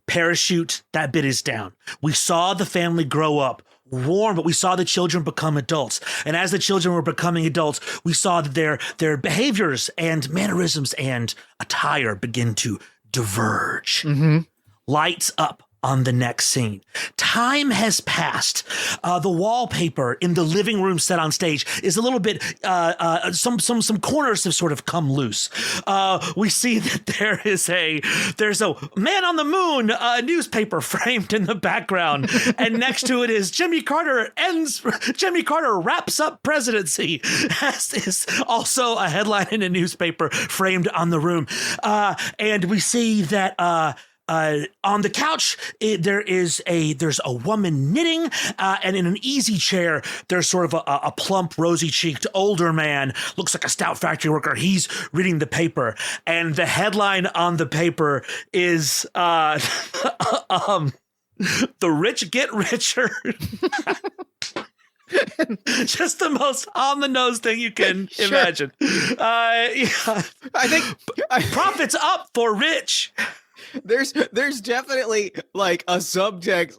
[SPEAKER 2] Parachute, that bit is down. We saw the family grow up, warm, but we saw the children become adults. And as the children were becoming adults, we saw that their behaviors and mannerisms and attire begin to diverge.
[SPEAKER 1] Mm-hmm.
[SPEAKER 2] Lights up on the next scene. Time has passed. The wallpaper in the living room set on stage is a little bit, some corners have sort of come loose. We see that there's a Man on the Moon newspaper framed in the background. And next to it is Jimmy Carter wraps up presidency. As is also a headline in a newspaper framed on the room. And we see that, on the couch, there's a woman knitting, and in an easy chair, there's sort of a plump, rosy-cheeked older man, looks like a stout factory worker. He's reading the paper, and the headline on the paper is "The Rich Get Richer." Just the most on-the-nose thing you can imagine. Yeah.
[SPEAKER 1] I think
[SPEAKER 2] profits up for rich.
[SPEAKER 1] There's definitely like a subtext.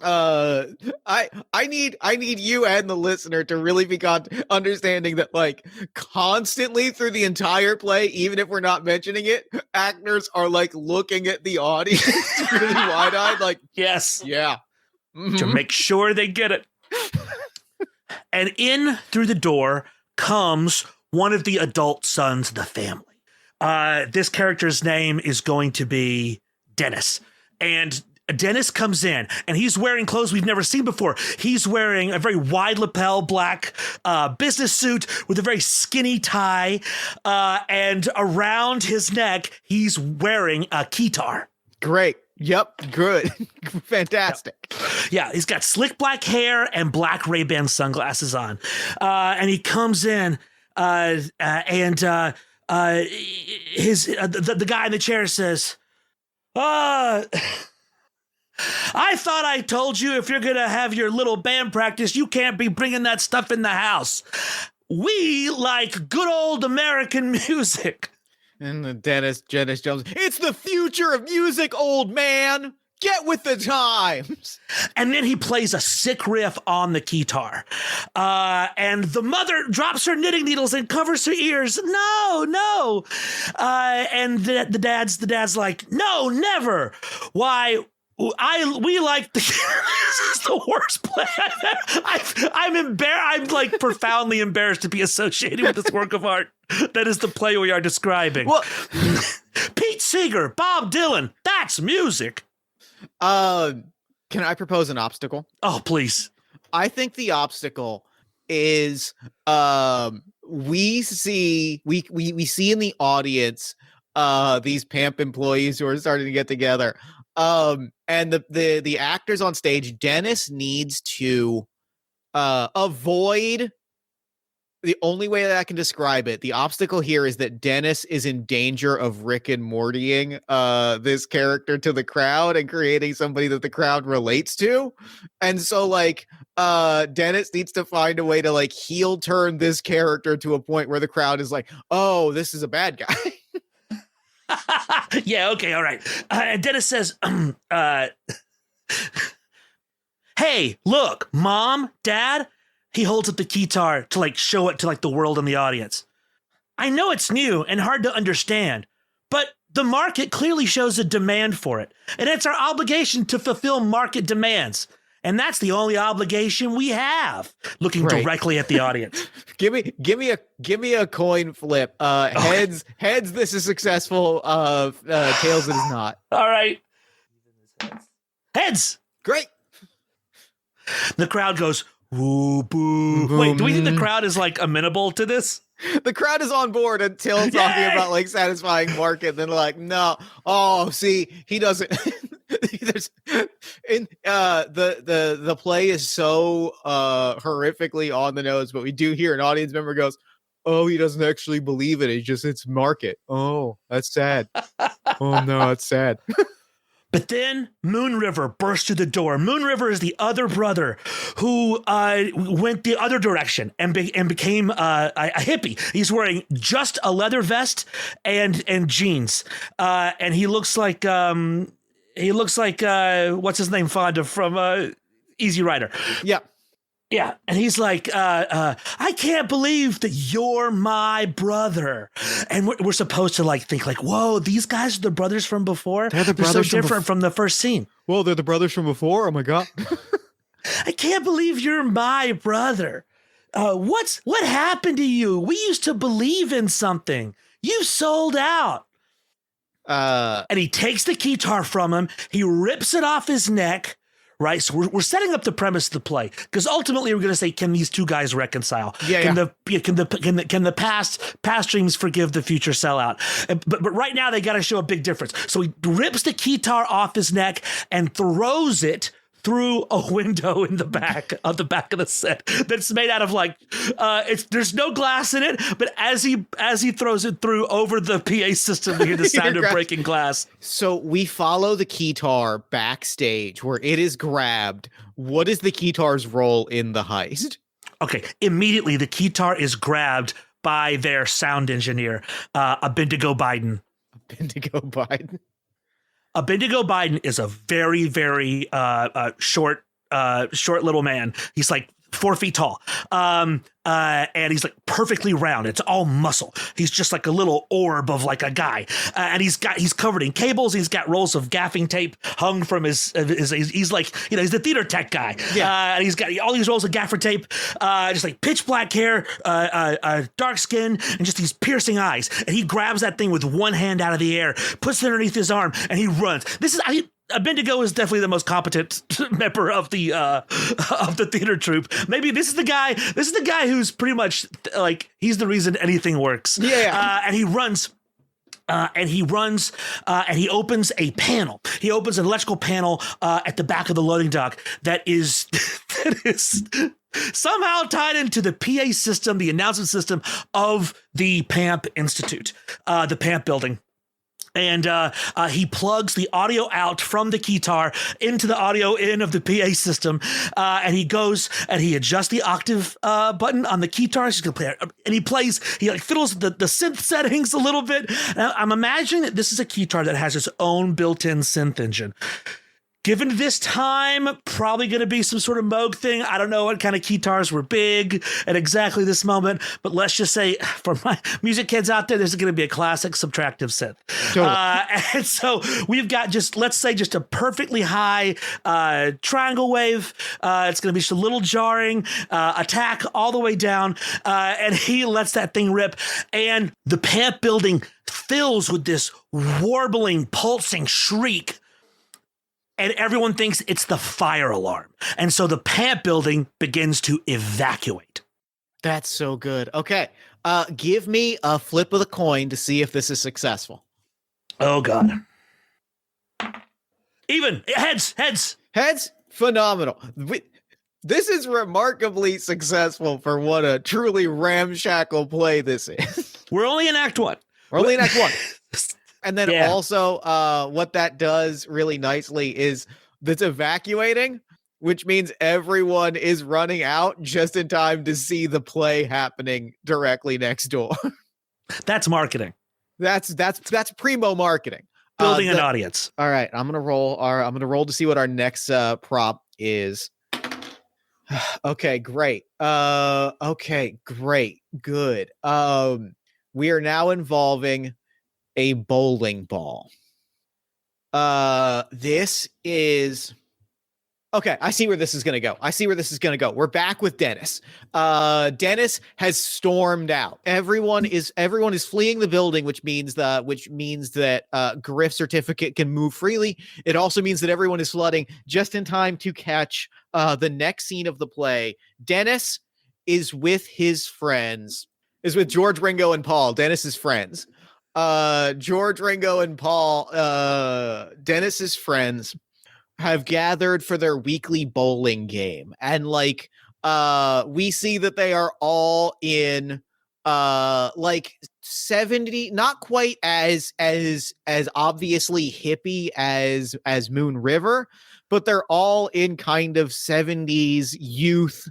[SPEAKER 1] I need you and the listener to really be understanding that, like, constantly through the entire play, even if we're not mentioning it, actors are like looking at the audience really wide-eyed, like,
[SPEAKER 2] yes,
[SPEAKER 1] yeah,
[SPEAKER 2] to make sure they get it. And in through the door comes one of the adult sons of the family. This character's name is going to be Dennis. And Dennis comes in, and he's wearing clothes we've never seen before. He's wearing a very wide lapel black business suit with a very skinny tie. And around his neck, he's wearing a keytar.
[SPEAKER 1] Great. Yep. Good. Fantastic.
[SPEAKER 2] Yep. Yeah. He's got slick black hair and black Ray-Ban sunglasses on. And he comes in the guy in the chair says, I thought I told you if you're going to have your little band practice, you can't be bringing that stuff in the house. We like good old American music.
[SPEAKER 1] And the Dennis Jones, it's the future of music, old man. Get with the times.
[SPEAKER 2] And then he plays a sick riff on the keytar. And the mother drops her knitting needles and covers her ears. No. And the dad's like, no, never. Why? We like the. This is the worst play I'm embarrassed. I'm like profoundly embarrassed to be associated with this work of art. That is the play we are describing.
[SPEAKER 1] Well,
[SPEAKER 2] Pete Seeger, Bob Dylan. That's music.
[SPEAKER 1] Can I propose an obstacle?
[SPEAKER 2] Oh, please.
[SPEAKER 1] I think the obstacle is we see in the audience these PAMP employees who are starting to get together. And the actors on stage, Dennis needs to avoid. The only way that I can describe it, the obstacle here is that Dennis is in danger of Rick and Mortying this character to the crowd and creating somebody that the crowd relates to. And so, like, Dennis needs to find a way to, like, heel turn this character to a point where the crowd is like, oh, this is a bad guy.
[SPEAKER 2] Yeah, okay, all right. Dennis says, hey, look, Mom, Dad. He holds up the keytar to like show it to like the world and the audience. I know it's new and hard to understand, but the market clearly shows a demand for it. And it's our obligation to fulfill market demands. And that's the only obligation we have. Looking directly at the audience.
[SPEAKER 1] Give me a coin flip. Heads, this is successful. Tails, it is not.
[SPEAKER 2] All right. Heads.
[SPEAKER 1] Great.
[SPEAKER 2] The crowd goes, ooh, boo.
[SPEAKER 1] Boom.
[SPEAKER 2] Wait, do we think the crowd is like amenable to this?
[SPEAKER 1] The crowd is on board until talking about like satisfying market. Then like, no. Oh, see, he doesn't. There's in the play is so horrifically on the nose, but we do hear an audience member goes, "Oh, he doesn't actually believe it. It's market. Oh, that's sad. Oh no, that's sad."
[SPEAKER 2] But then Moon River burst through the door. Moon River is the other brother who went the other direction and became a hippie. He's wearing just a leather vest and jeans, and he looks like what's his name, Fonda from Easy Rider.
[SPEAKER 1] Yeah.
[SPEAKER 2] Yeah, and he's like, I can't believe that you're my brother. And we're supposed to like think like, whoa, these guys are the brothers from before?
[SPEAKER 1] They're the brothers
[SPEAKER 2] so different from the first scene.
[SPEAKER 1] Whoa, they're the brothers from before? Oh my God.
[SPEAKER 2] I can't believe you're my brother. What happened to you? We used to believe in something. You sold out. And he takes the keytar from him. He rips it off his neck. Right, so we're setting up the premise of the play because ultimately we're going to say, can these two guys reconcile? Can the past dreams forgive the future sellout? But right now they got to show a big difference. So he rips the keytar off his neck and throws it through a window in the back of the set that's made out of like there's no glass in it, but as he throws it through over the PA system, we hear the sound of breaking glass.
[SPEAKER 1] So we follow the keytar backstage where it is grabbed. What is the keytar's role in the heist?
[SPEAKER 2] Okay, immediately the keytar is grabbed by their sound engineer, Abednego Biden. Abednego Biden is a very, very short little man. He's like 4 feet tall. And he's like perfectly round. It's all muscle. He's just like a little orb of like a guy. And he's covered in cables. He's got rolls of gaffing tape hung from his he's like, he's the theater tech guy. Yeah. And he's got all these rolls of gaffer tape, just like pitch black hair, dark skin, and just these piercing eyes. And he grabs that thing with one hand out of the air, puts it underneath his arm, and he runs. Bendigo is definitely the most competent member of the theater troupe. Maybe this is the guy who's pretty much like he's the reason anything works.
[SPEAKER 1] Yeah.
[SPEAKER 2] And he runs. And he opens a panel. He opens an electrical panel at the back of the loading dock that is somehow tied into the PA system, the announcement system of the PAMP Institute, the PAMP building. And he plugs the audio out from the keytar into the audio in of the PA system. And he goes and he adjusts the octave button on the keytar. He's gonna play it. And he like fiddles the synth settings a little bit. And I'm imagining that this is a keytar that has its own built-in synth engine. Given this time, probably going to be some sort of Moog thing. I don't know what kind of keytars were big at exactly this moment, but let's just say for my music kids out there, this is going to be a classic subtractive synth. Totally. And so we've got let's say a perfectly high triangle wave. It's going to be just a little jarring attack all the way down. And he lets that thing rip. And the PAMP building fills with this warbling, pulsing shriek. And everyone thinks it's the fire alarm. And so the PAMP building begins to evacuate.
[SPEAKER 1] That's so good. Okay. Give me a flip of the coin to see if this is successful.
[SPEAKER 2] Oh, God. Even. Heads.
[SPEAKER 1] Heads? Phenomenal. This is remarkably successful for what a truly ramshackle play this is.
[SPEAKER 2] We're only in Act 1.
[SPEAKER 1] And then also what that does really nicely is that's evacuating, which means everyone is running out just in time to see the play happening directly next door.
[SPEAKER 2] That's marketing.
[SPEAKER 1] That's primo marketing.
[SPEAKER 2] Building an audience.
[SPEAKER 1] All right, I'm gonna roll to see what our next prop is. Okay, great. Good. We are now involving a bowling ball. This is okay. I see where this is going to go. We're back with Dennis. Dennis has stormed out. Everyone is fleeing the building, which means that Griff's certificate can move freely. It also means that everyone is flooding just in time to catch the next scene of the play. Dennis is with his friends. Is with George, Ringo, and Paul. Dennis's friends. George, Ringo, and Paul, Dennis's friends, have gathered for their weekly bowling game. And we see that they are all in like 70, not quite as obviously hippie as Moon River, but they're all in kind of 70s youth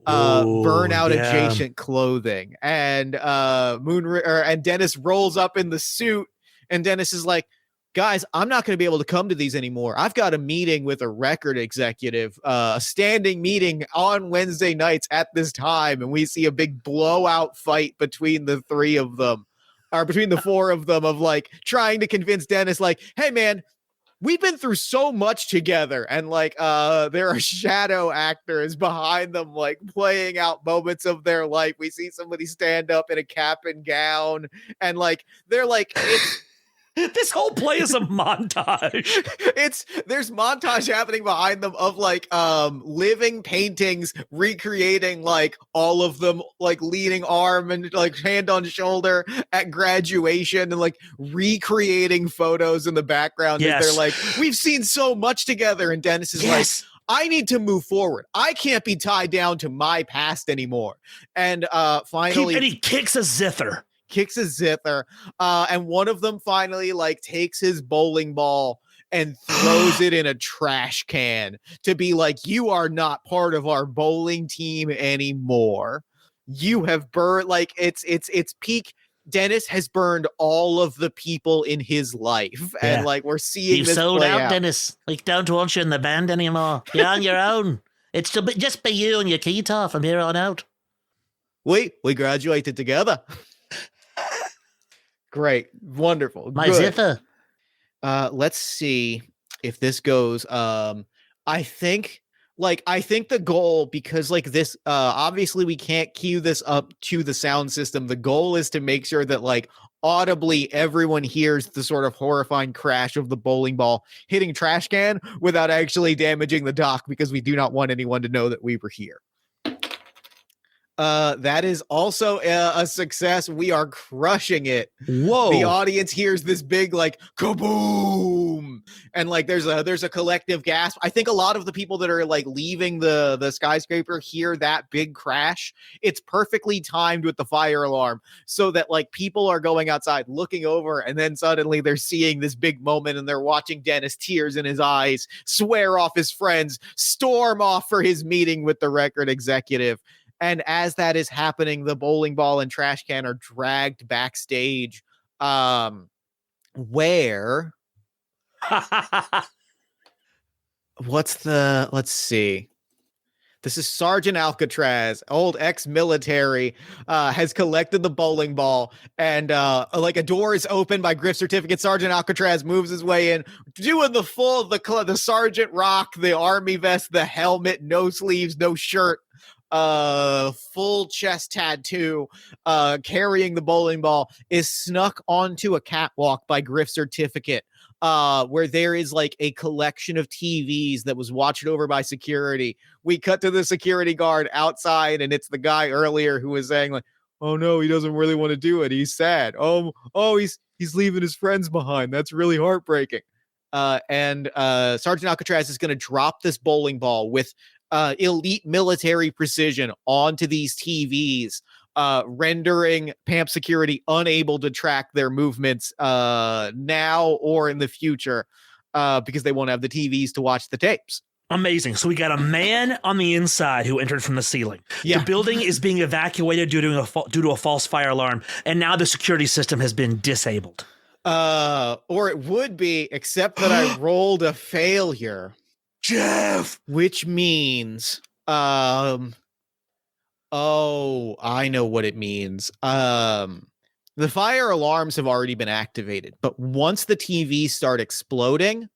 [SPEAKER 1] burnout
[SPEAKER 2] yeah.
[SPEAKER 1] adjacent clothing. And and Dennis rolls up in the suit, and Dennis is like, guys, I'm not going to be able to come to these anymore. I've got a meeting with a record executive, a standing meeting on Wednesday nights at this time. And we see a big blowout fight between the three of them, or between the four of them, of like trying to convince Dennis, like, hey, man, we've been through so much together. And like there are shadow actors behind them, like playing out moments of their life. We see somebody stand up in a cap and gown, and like they're like, it's
[SPEAKER 2] this whole play is a montage.
[SPEAKER 1] There's montage happening behind them of like living paintings recreating like all of them, like leaning arm and like hand on shoulder at graduation, and like recreating photos in the background. Yes. As they're like, we've seen so much together. And Dennis is like, I need to move forward. I can't be tied down to my past anymore. And finally,
[SPEAKER 2] and he kicks a zither.
[SPEAKER 1] And one of them finally like takes his bowling ball and throws it in a trash can to be like, you are not part of our bowling team anymore. You have burned, like, it's peak. Dennis has burned all of the people in his life, and like we're seeing
[SPEAKER 3] You've
[SPEAKER 1] this
[SPEAKER 3] sold
[SPEAKER 1] play
[SPEAKER 3] out, Dennis. Like, don't want you in the band anymore. You're on your own. It's just be you and your Keetoff from here on out.
[SPEAKER 1] We graduated together. Great. Wonderful.
[SPEAKER 3] My zither.
[SPEAKER 1] Let's see if this goes. I think the goal, because like this, obviously we can't cue this up to the sound system. The goal is to make sure that like audibly everyone hears the sort of horrifying crash of the bowling ball hitting trash can without actually damaging the dock, because we do not want anyone to know that we were here. That is also a success. We are crushing it.
[SPEAKER 2] Whoa.
[SPEAKER 1] The audience hears this big like kaboom, and like there's a collective gasp. I think a lot of the people that are like leaving the skyscraper hear that big crash. It's perfectly timed with the fire alarm, so that like people are going outside looking over, and then suddenly they're seeing this big moment, and they're watching Dennis, tears in his eyes, swear off his friends, storm off for his meeting with the record executive. And as that is happening, the bowling ball and trash can are dragged backstage, where let's see. This is Sergeant Alcatraz, old ex-military, has collected the bowling ball, and like a door is opened by Griff Certificate. Sergeant Alcatraz moves his way in, doing the sergeant rock, the army vest, the helmet, no sleeves, no shirt, full chest tattoo, carrying the bowling ball, is snuck onto a catwalk by Griff Certificate, where there is like a collection of TVs that was watched over by security. We cut to the security guard outside, and it's the guy earlier who was saying like, oh no, he doesn't really want to do it, he's sad. Oh, he's leaving his friends behind. That's really heartbreaking. And Sergeant Alcatraz is going to drop this bowling ball with elite military precision onto these TVs, rendering PAMP security unable to track their movements now or in the future, because they won't have the TVs to watch the tapes.
[SPEAKER 2] Amazing. So we got a man on the inside who entered from the ceiling.
[SPEAKER 1] Yeah.
[SPEAKER 2] The building is being evacuated due to a false fire alarm, and now the security system has been disabled.
[SPEAKER 1] Or it would be, except that I rolled a failure.
[SPEAKER 2] Jeff!
[SPEAKER 1] Which means, oh, I know what it means. The fire alarms have already been activated, but once the TVs start exploding,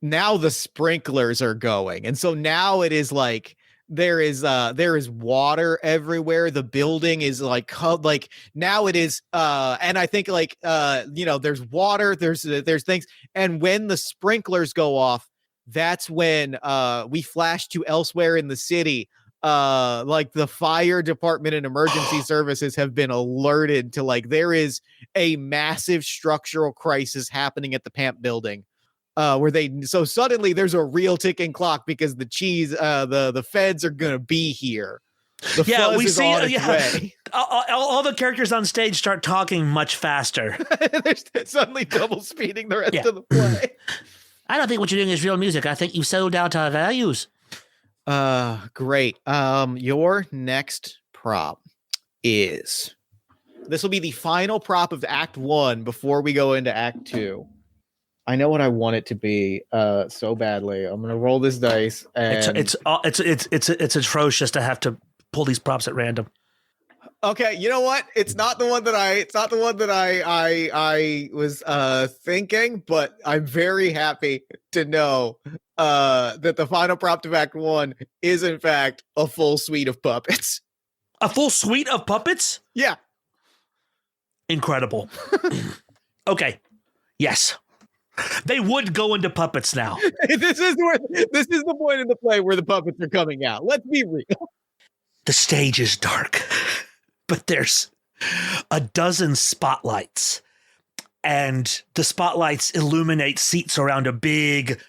[SPEAKER 1] now the sprinklers are going. And so now it is like, there is water everywhere. The building is like now it is, and I think like, there's water, there's things. And when the sprinklers go off, that's when we flash to elsewhere in the city. Like the fire department and emergency services have been alerted to like there is a massive structural crisis happening at the PAMP building, so suddenly there's a real ticking clock, because the feds are gonna be here. The fuzz is on its way.
[SPEAKER 2] All the characters on stage start talking much faster.
[SPEAKER 1] They're suddenly double speeding the rest
[SPEAKER 3] Yeah.
[SPEAKER 1] of the play.
[SPEAKER 3] I don't think what you're doing is real music. I think you sold out our values.
[SPEAKER 1] Great. Your next prop is, this will be the final prop of Act 1 before we go into Act 2. I know what I want it to be so badly. I'm gonna roll this dice, and
[SPEAKER 2] It's atrocious to have to pull these props at random.
[SPEAKER 1] okay, you know what? It's not the one that I was thinking, but I'm very happy to know that the final prop to Act 1 is in fact a full suite of puppets.
[SPEAKER 2] A full suite of puppets?
[SPEAKER 1] Yeah.
[SPEAKER 2] Incredible. Okay. Yes. They would go into puppets now.
[SPEAKER 1] This is the point in the play where the puppets are coming out. Let's be real.
[SPEAKER 2] The stage is dark, but there's a dozen spotlights, and the spotlights illuminate seats around a big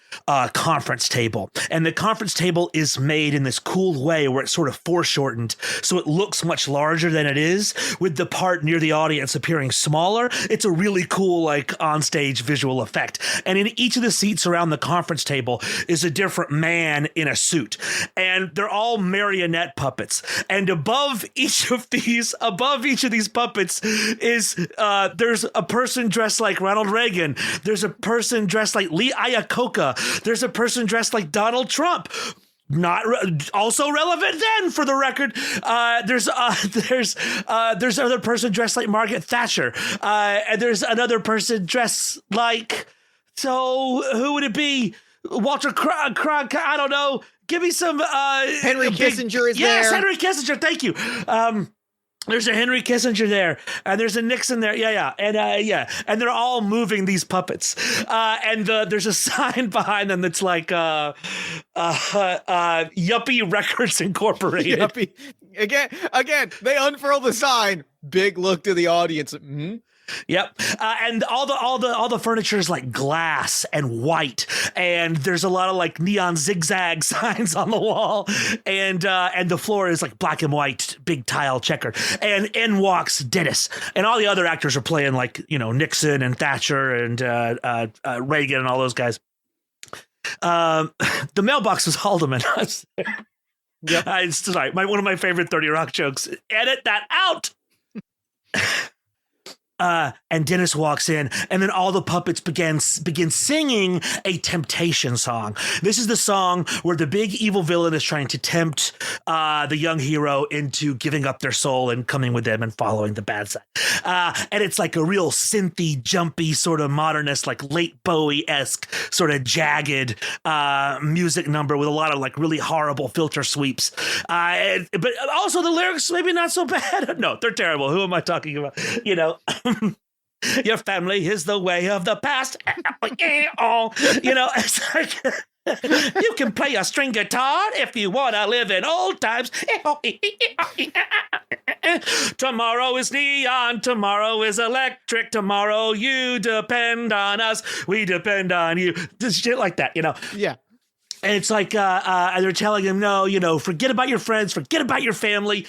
[SPEAKER 2] conference table. And the conference table is made in this cool way where it's sort of foreshortened, so it looks much larger than it is, with the part near the audience appearing smaller. It's a really cool, like, onstage visual effect. And in each of the seats around the conference table is a different man in a suit. And they're all marionette puppets. And above each of these puppets is there's a person dressed like Ronald Reagan. There's a person dressed like Lee Iacocca. There's a person dressed like Donald Trump. Also relevant then, for the record. There's another person dressed like Margaret Thatcher. And there's another person dressed like, so who would it be? Walter Cronkite? I don't know. Give me some.
[SPEAKER 1] Henry Kissinger is there.
[SPEAKER 2] Yes, Henry Kissinger. Thank you. There's a Henry Kissinger there, and there's a Nixon there. Yeah. And they're all moving these puppets. And there's a sign behind them that's like Yuppie Records Incorporated.
[SPEAKER 1] Yuppie. Again, they unfurl the sign. Big look to the audience. Mm-hmm.
[SPEAKER 2] Yep. And all the furniture is like glass and white, and there's a lot of like neon zigzag signs on the wall, and the floor is like black and white, big tile checkered. And in walks Dennis, and all the other actors are playing, like, you know, Nixon and Thatcher and Reagan and all those guys. The mailbox was Haldeman. Yep. Sorry, one of my favorite 30 Rock jokes. Edit that out. And Dennis walks in, and then all the puppets begin singing a temptation song. This is the song where the big evil villain is trying to tempt the young hero into giving up their soul and coming with them and following the bad side. And it's like a real synthy, jumpy, sort of modernist, like late Bowie-esque, sort of jagged music number with a lot of like really horrible filter sweeps. But also the lyrics, maybe not so bad. No, they're terrible. Who am I talking about? You know. Your family is the way of the past. You know, it's like you can play a string guitar if you want to live in old times. Tomorrow is neon. Tomorrow is electric. Tomorrow you depend on us. We depend on you. Just shit like that, you know?
[SPEAKER 1] Yeah.
[SPEAKER 2] And it's like, and they're telling him, no, you know, forget about your friends, forget about your family.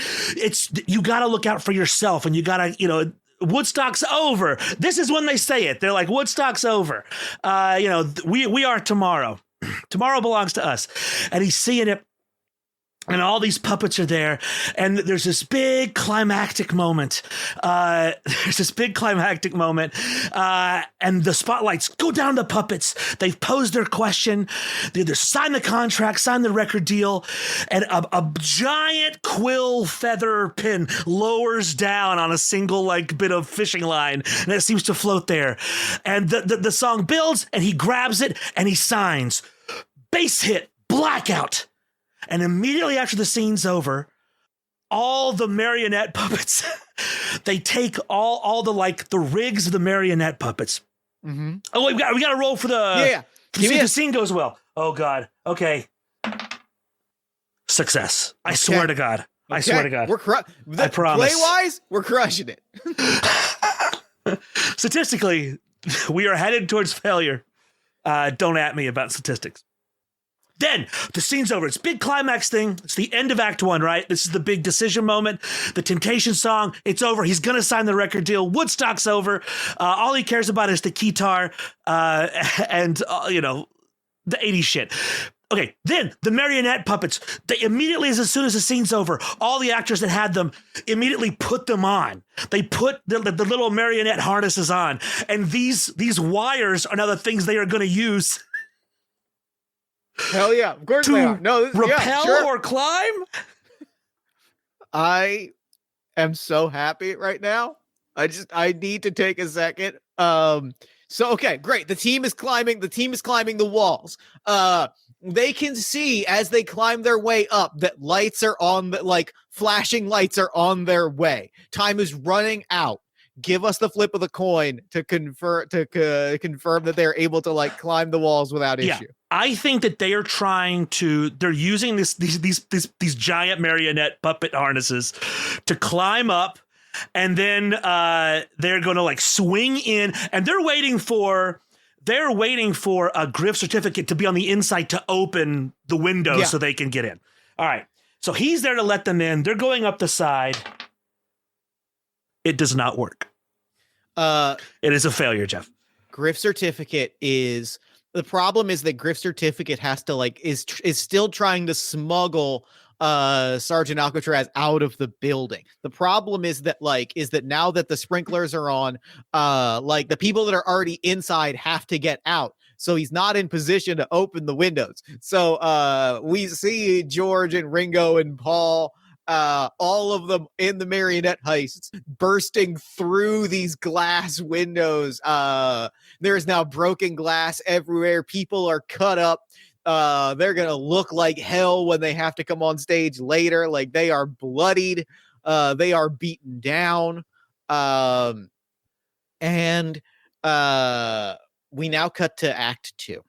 [SPEAKER 2] You got to look out for yourself, and you got to, you know, Woodstock's over. This is when they say it. They're like, Woodstock's over. You know, we are tomorrow. Tomorrow belongs to us. And he's seeing it. And all these puppets are there, and there's this big climactic moment. And the spotlights go down the puppets. They've posed their question. They either sign the contract, sign the record deal, and a giant quill feather pin lowers down on a single like bit of fishing line, and it seems to float there. And the song builds, and he grabs it, and he signs. Bass hit, blackout. And immediately after the scene's over, all the marionette puppets, they take all the like the rigs of the marionette puppets. Mm-hmm. Oh, we got to roll for the the scene goes well. Oh God. Okay. Success. I swear to God. Okay. I swear to God.
[SPEAKER 1] I promise. Play-wise, we're crushing it.
[SPEAKER 2] Statistically, we are headed towards failure. Don't at me about statistics. Then the scene's over. It's a big climax thing. It's the end of Act 1, right? This is the big decision moment. The Temptation song, it's over. He's going to sign the record deal. Woodstock's over. All he cares about is the guitar and, the 80s shit. Okay, then the marionette puppets, they immediately, as soon as the scene's over, all the actors that had them immediately put them on. They put the little marionette harnesses on. And these wires are now the things they are going to use
[SPEAKER 1] Hell yeah. Of course they
[SPEAKER 2] to
[SPEAKER 1] are. No,
[SPEAKER 2] rappel or climb.
[SPEAKER 1] I am so happy right now. I need to take a second. Okay, great. The team is climbing the walls. They can see as they climb their way up that lights are on, flashing lights are on their way. Time is running out. Give us the flip of the coin to confirm that they're able to climb the walls without issue.
[SPEAKER 2] I think that they're using these giant marionette puppet harnesses to climb up, and then they're going to swing in, and they're waiting for a Griff certificate to be on the inside to open the window so they can get in. All right. So he's there to let them in. They're going up the side. It does not work. It is a failure, Jeff.
[SPEAKER 1] Griff certificate is the problem is that Griff certificate has to is still trying to smuggle Sergeant Alcatraz out of the building. The problem is that now that the sprinklers are on, the people that are already inside have to get out. So he's not in position to open the windows. So we see George and Ringo and Paul, all of them in the marionette heists, bursting through these glass windows. There is now broken glass everywhere. People are cut up. They're gonna look like hell when they have to come on stage later. They are bloodied. They are beaten down. And we now cut to Act 2.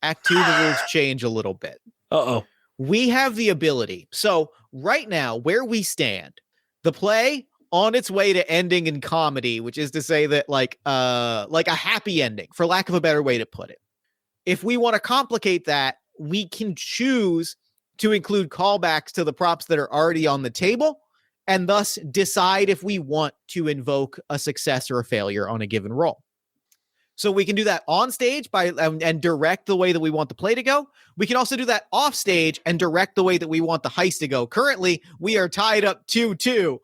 [SPEAKER 1] Act 2, the rules change a little bit.
[SPEAKER 2] Uh-oh.
[SPEAKER 1] We have the ability. So right now, where we stand, the play on its way to ending in comedy, which is to say that a happy ending, for lack of a better way to put it. If we want to complicate that, we can choose to include callbacks to the props that are already on the table, and thus decide if we want to invoke a success or a failure on a given roll. So we can do that on stage and direct the way that we want the play to go. We can also do that off stage and direct the way that we want the heist to go. Currently, we are tied up 2-2.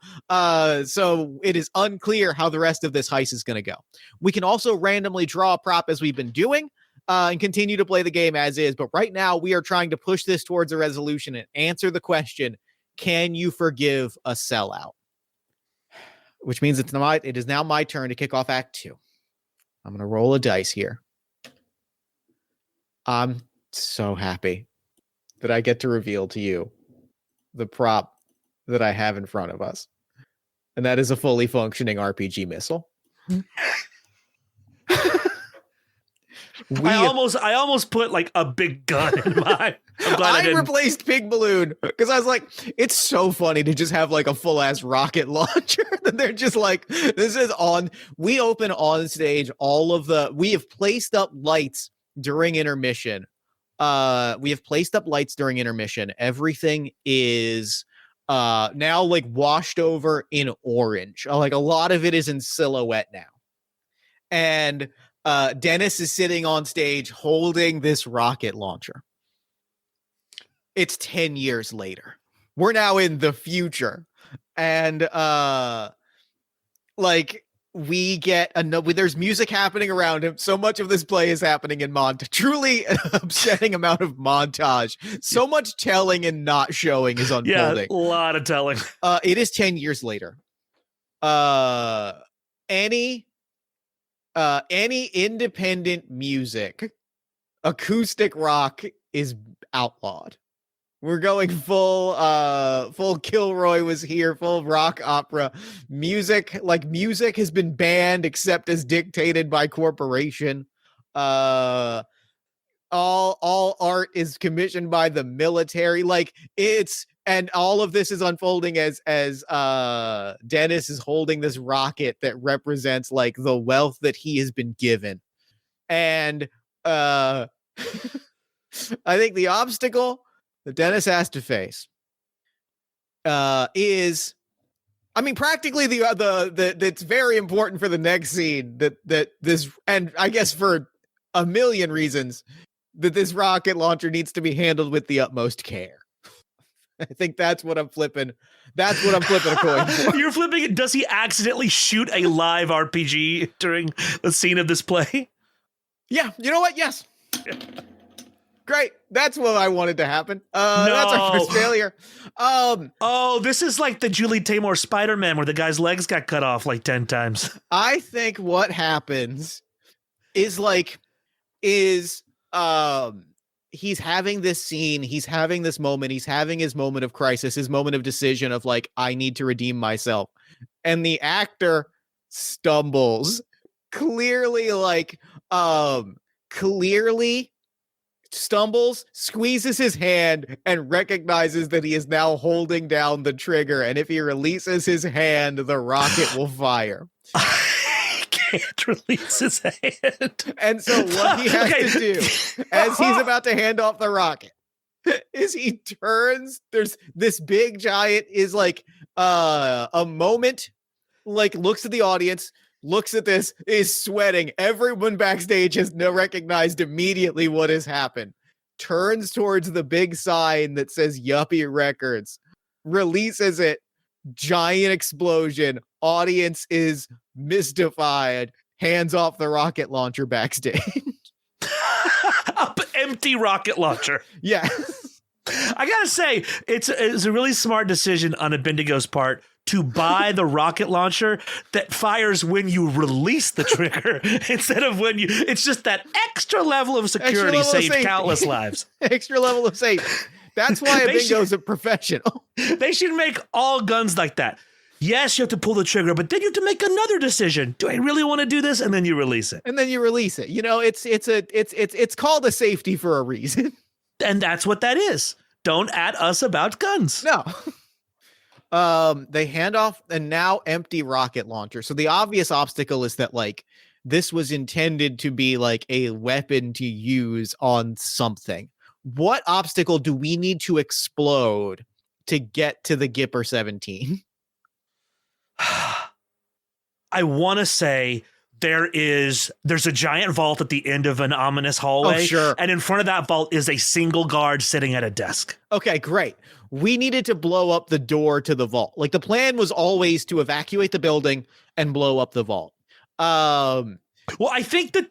[SPEAKER 1] So it is unclear how the rest of this heist is going to go. We can also randomly draw a prop as we've been doing and continue to play the game as is. But right now, we are trying to push this towards a resolution and answer the question, can you forgive a sellout? Which means it is now my turn to kick off Act 2. I'm going to roll a dice here. I'm so happy that I get to reveal to you the prop that I have in front of us. And that is a fully functioning RPG missile.
[SPEAKER 2] I almost put a big gun in mine.
[SPEAKER 1] I replaced Pig Balloon because I was like, it's so funny to just have a full ass rocket launcher. That they're just this is on. We open on stage we have placed up lights during intermission. Everything is now washed over in orange. A lot of it is in silhouette now. And Dennis is sitting on stage holding this rocket launcher. It's 10 years later. We're now in the future. And we get there's music happening around him. So much of this play is happening in montage. Truly an upsetting amount of montage. So much telling and not showing is unfolding.
[SPEAKER 2] Yeah, a lot of telling.
[SPEAKER 1] It is 10 years later. Any independent music, acoustic rock is outlawed. We're going full Kilroy was here, full rock opera. Music has been banned except as dictated by corporation. All art is commissioned by the military. And all of this is unfolding as Dennis is holding this rocket that represents the wealth that he has been given. And I think the obstacle that Dennis has to face is, I mean, practically the that's very important for the next scene that this, and I guess for a million reasons, that this rocket launcher needs to be handled with the utmost care. I think that's what I'm flipping. That's what I'm flipping a coin for.
[SPEAKER 2] You're flipping it. Does he accidentally shoot a live RPG during the scene of this play?
[SPEAKER 1] Yeah, you know what? Yes. Great. That's what I wanted to happen. That's our first failure.
[SPEAKER 2] Oh, this is like the Julie Taymor Spider-Man where the guy's legs got cut off like 10 times.
[SPEAKER 1] I think what happens is he's having this scene, he's having this moment, he's having his moment of crisis, his moment of decision of like, I need to redeem myself. And the actor stumbles, clearly stumbles, squeezes his hand, and recognizes that he is now holding down the trigger. And if he releases his hand, the rocket will fire.
[SPEAKER 2] Can't release his hand.
[SPEAKER 1] And so what he has to do as he's about to hand off the rocket is he turns, there's this big giant is like a moment, like looks at the audience, looks at this, is sweating. Everyone backstage has recognized immediately what has happened. Turns towards the big sign that says Yuppie Records, releases it, giant explosion. Audience is mystified, hands off the rocket launcher backstage.
[SPEAKER 2] Empty rocket launcher.
[SPEAKER 1] Yeah.
[SPEAKER 2] I gotta say, it's a really smart decision on Abendigo's part to buy the rocket launcher that fires when you release the trigger instead of when you. It's just that extra level of security saved countless lives.
[SPEAKER 1] Extra level of safety. That's why Abengo's a professional.
[SPEAKER 2] They should make all guns like that. Yes, you have to pull the trigger, but then you have to make another decision. Do I really want to do this? And then you release it.
[SPEAKER 1] And then you release it. You know, it's called a safety for a reason.
[SPEAKER 2] And that's what that is. Don't at us about guns.
[SPEAKER 1] No. They hand off a now empty rocket launcher. So the obvious obstacle is that like this was intended to be like a weapon to use on something. What obstacle do we need to explode to get to the Gipper 17?
[SPEAKER 2] I want to say there's a giant vault at the end of an ominous hallway.
[SPEAKER 1] Oh, sure.
[SPEAKER 2] And in front of that vault is a single guard sitting at a desk.
[SPEAKER 1] Okay, great. We needed to blow up the door to the vault. Like the plan was always to evacuate the building and blow up the vault.
[SPEAKER 2] Well, I think that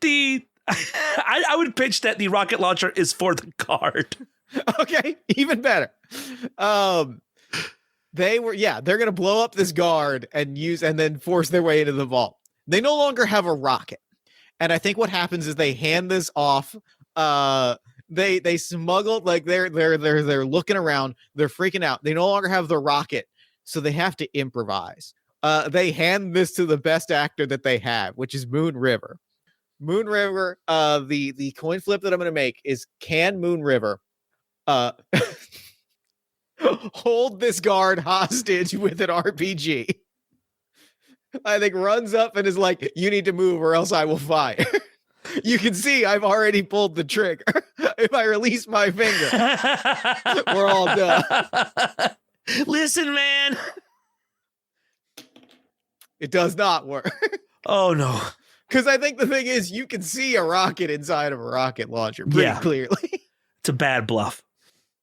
[SPEAKER 2] I would pitch that the rocket launcher is for the guard.
[SPEAKER 1] Okay, even better. They're going to blow up this guard and then force their way into the vault. They no longer have a rocket. And I think what happens is they hand this off. They smuggled, like they're looking around, they're freaking out. They no longer have the rocket, so they have to improvise. They hand this to the best actor that they have, which is Moon River. Moon River, the coin flip that I'm going to make is, can Moon River hold this guard hostage with an RPG? I think runs up and is like, you need to move or else I will fire. You can see I've already pulled the trigger. If I release my finger, we're all done.
[SPEAKER 2] Listen, man.
[SPEAKER 1] It does not work.
[SPEAKER 2] Oh, no.
[SPEAKER 1] Because I think the thing is, you can see a rocket inside of a rocket launcher pretty clearly.
[SPEAKER 2] It's a bad bluff.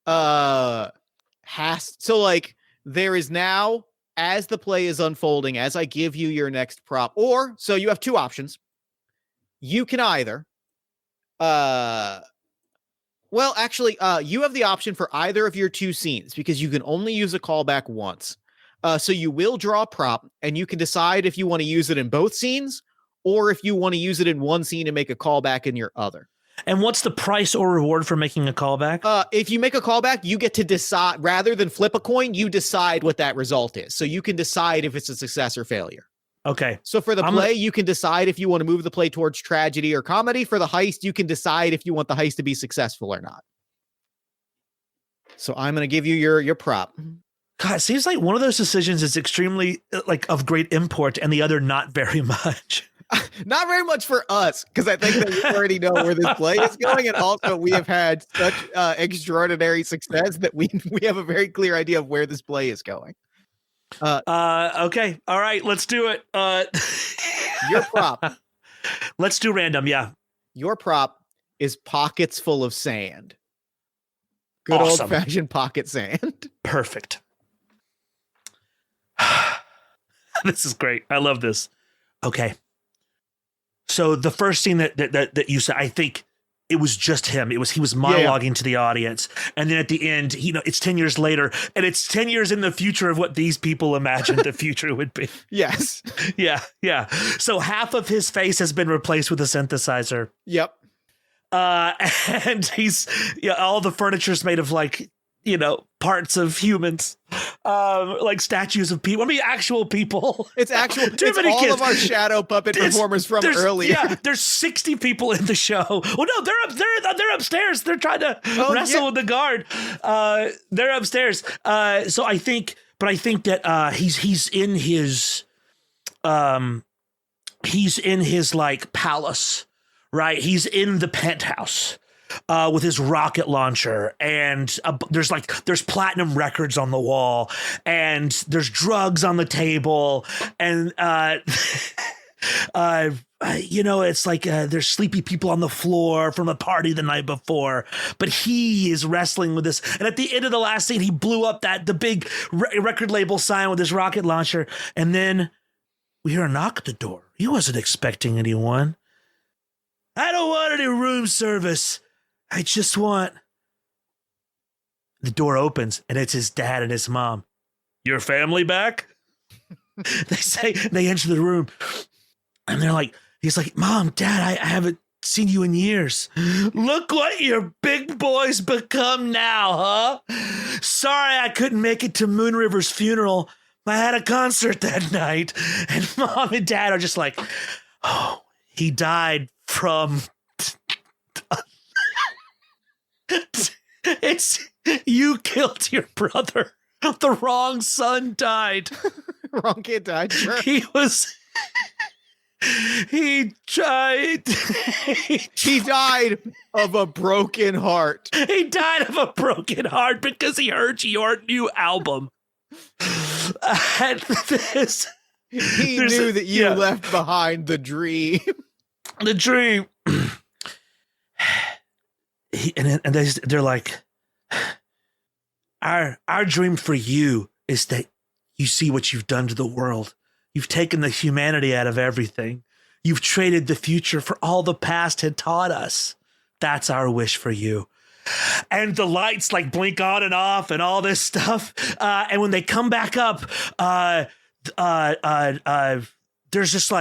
[SPEAKER 1] So like there is now, as the play is unfolding, as I give you your next prop, so you have two options. You can either, you have the option for either of your two scenes because you can only use a callback once. So you will draw a prop and you can decide if you want to use it in both scenes or if you want to use it in one scene and make a callback in your other.
[SPEAKER 2] And what's the price or reward for making a callback?
[SPEAKER 1] If you make a callback, you get to decide, rather than flip a coin, you decide what that result is. So you can decide if it's a success or failure.
[SPEAKER 2] Okay.
[SPEAKER 1] So for the play, you can decide if you want to move the play towards tragedy or comedy. For the heist, you can decide if you want the heist to be successful or not. So I'm going to give you your prop.
[SPEAKER 2] God, it seems like one of those decisions is extremely like of great import and the other not very much.
[SPEAKER 1] Not very much for us, because I think that we already know where this play is going, and also we have had such extraordinary success that we have a very clear idea of where this play is going.
[SPEAKER 2] Okay. All right. Let's do it.
[SPEAKER 1] Your prop.
[SPEAKER 2] Let's do random. Yeah.
[SPEAKER 1] Your prop is pockets full of sand. Good
[SPEAKER 2] Awesome.
[SPEAKER 1] old-fashioned pocket sand.
[SPEAKER 2] Perfect. This is great. I love this. Okay. So the first scene that you said, I think it was just him. He was monologuing to the audience. And then at the end, it's 10 years later, and it's 10 years in the future of what these people imagined the future would be.
[SPEAKER 1] Yes.
[SPEAKER 2] Yeah. So half of his face has been replaced with a synthesizer.
[SPEAKER 1] Yep.
[SPEAKER 2] And he's all the furniture's made of parts of humans, like statues of people. I mean, actual people.
[SPEAKER 1] It's actual.
[SPEAKER 2] Too
[SPEAKER 1] it's
[SPEAKER 2] many
[SPEAKER 1] all
[SPEAKER 2] kids.
[SPEAKER 1] of our shadow puppet performers from earlier.
[SPEAKER 2] Yeah, there's 60 people in the show. Well, no, they're upstairs. They're trying to wrestle with the guard. They're upstairs. So I think that he's in his like palace, right? He's in the penthouse. With his rocket launcher, and there's platinum records on the wall, and there's drugs on the table, and it's like there's sleepy people on the floor from a party the night before, but he is wrestling with this. And at the end of the last scene, he blew up the big record label sign with his rocket launcher, and then we hear a knock at the door. He wasn't expecting anyone. I don't want any room service. I just want... The door opens, and it's his dad and his mom. Your family back? They enter the room, and he's like, Mom, Dad, I haven't seen you in years. Look what your big boy's become now, huh? Sorry I couldn't make it to Moon River's funeral. I had a concert that night. And Mom and Dad are just like, oh, he died from... It's you killed your brother. The wrong son died.
[SPEAKER 1] Wrong kid died. Sure.
[SPEAKER 2] He died.
[SPEAKER 1] He died of a broken heart.
[SPEAKER 2] He died of a broken heart because he heard your new album. And
[SPEAKER 1] he knew that you left behind the dream.
[SPEAKER 2] The dream. They're like, our dream for you is that you see what you've done to the world. You've taken the humanity out of everything. You've traded the future for all the past had taught us. That's our wish for you. And the lights blink on and off and all this stuff. And when they come back up, there's just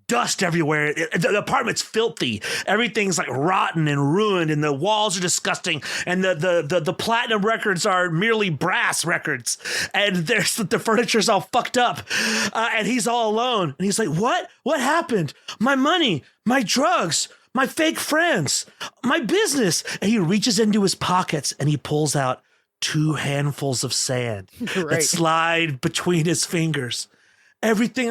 [SPEAKER 2] dust everywhere. The apartment's filthy. Everything's rotten and ruined, and the walls are disgusting. And the platinum records are merely brass records. And there's the furniture's all fucked up. And he's all alone. And he's like, "What? What happened? My money, my drugs, my fake friends, my business." And he reaches into his pockets and he pulls out 2 handfuls of sand that slide between his fingers. Everything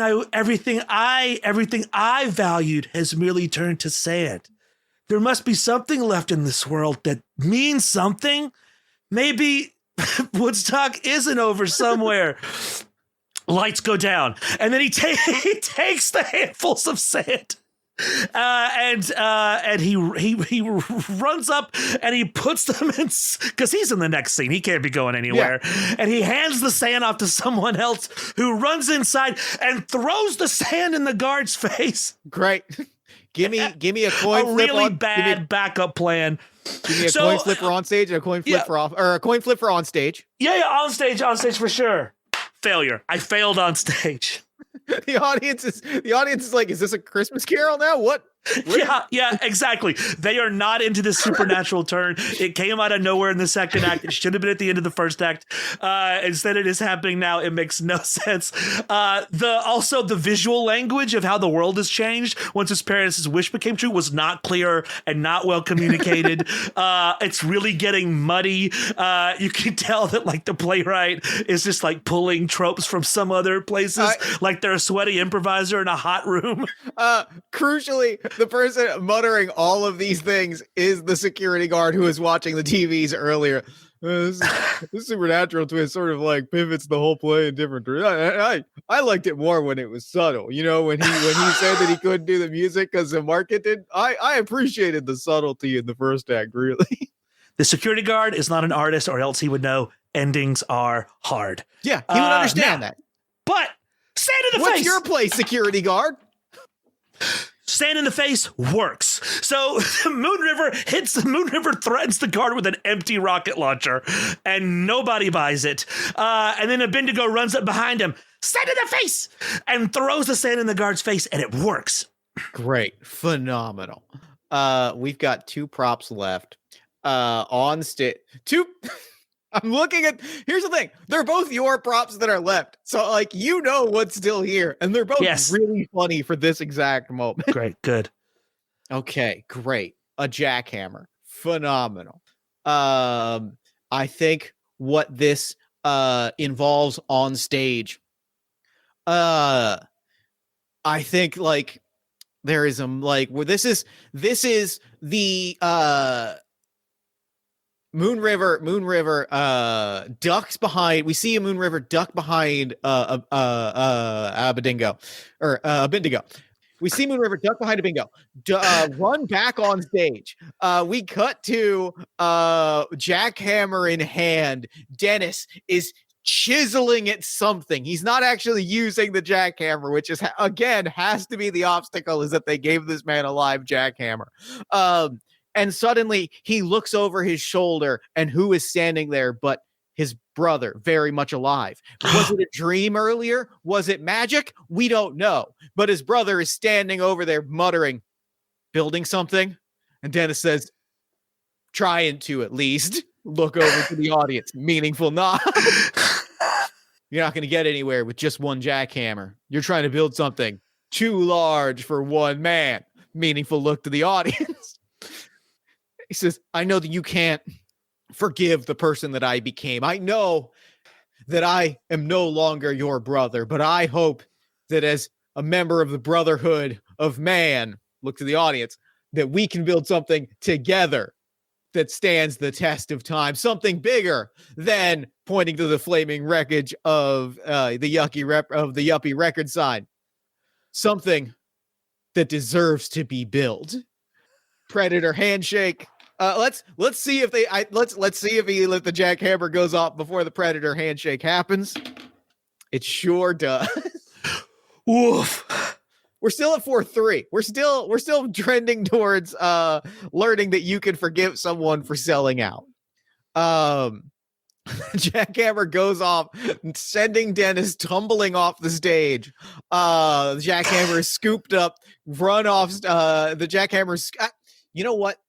[SPEAKER 2] I valued has merely turned to sand. There must be something left in this world that means something. Maybe Woodstock isn't over somewhere. Lights go down, and then he takes the handfuls of sand. And he runs up and he puts them in, because he's in the next scene. He can't be going anywhere. Yeah. And he hands the sand off to someone else who runs inside and throws the sand in the guard's face.
[SPEAKER 1] Great. Give me a coin flip.
[SPEAKER 2] Really bad backup plan.
[SPEAKER 1] Give me a coin flipper on stage and a coin flip for off, or a coin flip for on stage.
[SPEAKER 2] Yeah, on stage for sure. Failure. I failed on stage.
[SPEAKER 1] The audience is like, is this a Christmas Carol now? What
[SPEAKER 2] Yeah, exactly. They are not into this supernatural turn. It came out of nowhere in the second act. It should have been at the end of the first act. Instead, it is happening now. It makes no sense. Also the visual language of how the world has changed once his parents' wish became true was not clear and not well communicated. It's really getting muddy. You can tell that like the playwright is just like pulling tropes from some other places, like they're a sweaty improviser in a hot room.
[SPEAKER 1] Crucially, the person muttering all of these things is the security guard who was watching the TVs earlier. This supernatural twist sort of like pivots the whole play in different directions. I liked it more when it was subtle. You know, when he said that he couldn't do the music because the market did. I appreciated the subtlety in the first act, really.
[SPEAKER 2] The security guard is not an artist, or else he would know endings are hard.
[SPEAKER 1] Yeah, he would understand that.
[SPEAKER 2] But stand in the face.
[SPEAKER 1] What's your place, security guard?
[SPEAKER 2] Stand in the face works. So Moon River threatens the guard with an empty rocket launcher, and nobody buys it. And then Bendigo runs up behind him, stand in the face, and throws the sand in the guard's face, and it works.
[SPEAKER 1] Great. Phenomenal. We've got 2 props left. On stage. 2. I'm looking at. Here's the thing. They're both your props that are left. So, like, you know what's still here. And they're both really funny for this exact moment.
[SPEAKER 2] Great. Good.
[SPEAKER 1] Okay. Great. A jackhammer. Phenomenal. I think what this involves on stage. I think, like, there is like, where this is the Moon River ducks behind. We see a Moon River duck behind Abedingo or Bendigo. We see Moon River duck behind Abedingo, run back on stage. We cut to jackhammer in hand. Dennis is chiseling at something. He's not actually using the jackhammer, which is again has to be the obstacle, is that they gave this man a live jackhammer. And suddenly he looks over his shoulder, and who is standing there but his brother, very much alive. Was it a dream earlier? Was it magic? We don't know. But his brother is standing over there muttering, building something. And Dennis says, trying to at least look over to the audience. Meaningful nod. You're not going to get anywhere with just one jackhammer. You're trying to build something too large for one man. Meaningful look to the audience. He says, I know that you can't forgive the person that I became. I know that I am no longer your brother, but I hope that as a member of the Brotherhood of Man, look to the audience, that we can build something together that stands the test of time, something bigger than pointing to the flaming wreckage of the yuppie record sign, something that deserves to be built. Predator handshake. Let's see if the jackhammer goes off before the Predator handshake happens. It sure does.
[SPEAKER 2] Woof.
[SPEAKER 1] We're still at 4-3. We're still trending towards learning that you can forgive someone for selling out. Jackhammer goes off, sending Dennis tumbling off the stage. The jackhammer is scooped up, run off. The jackhammer's. You know what?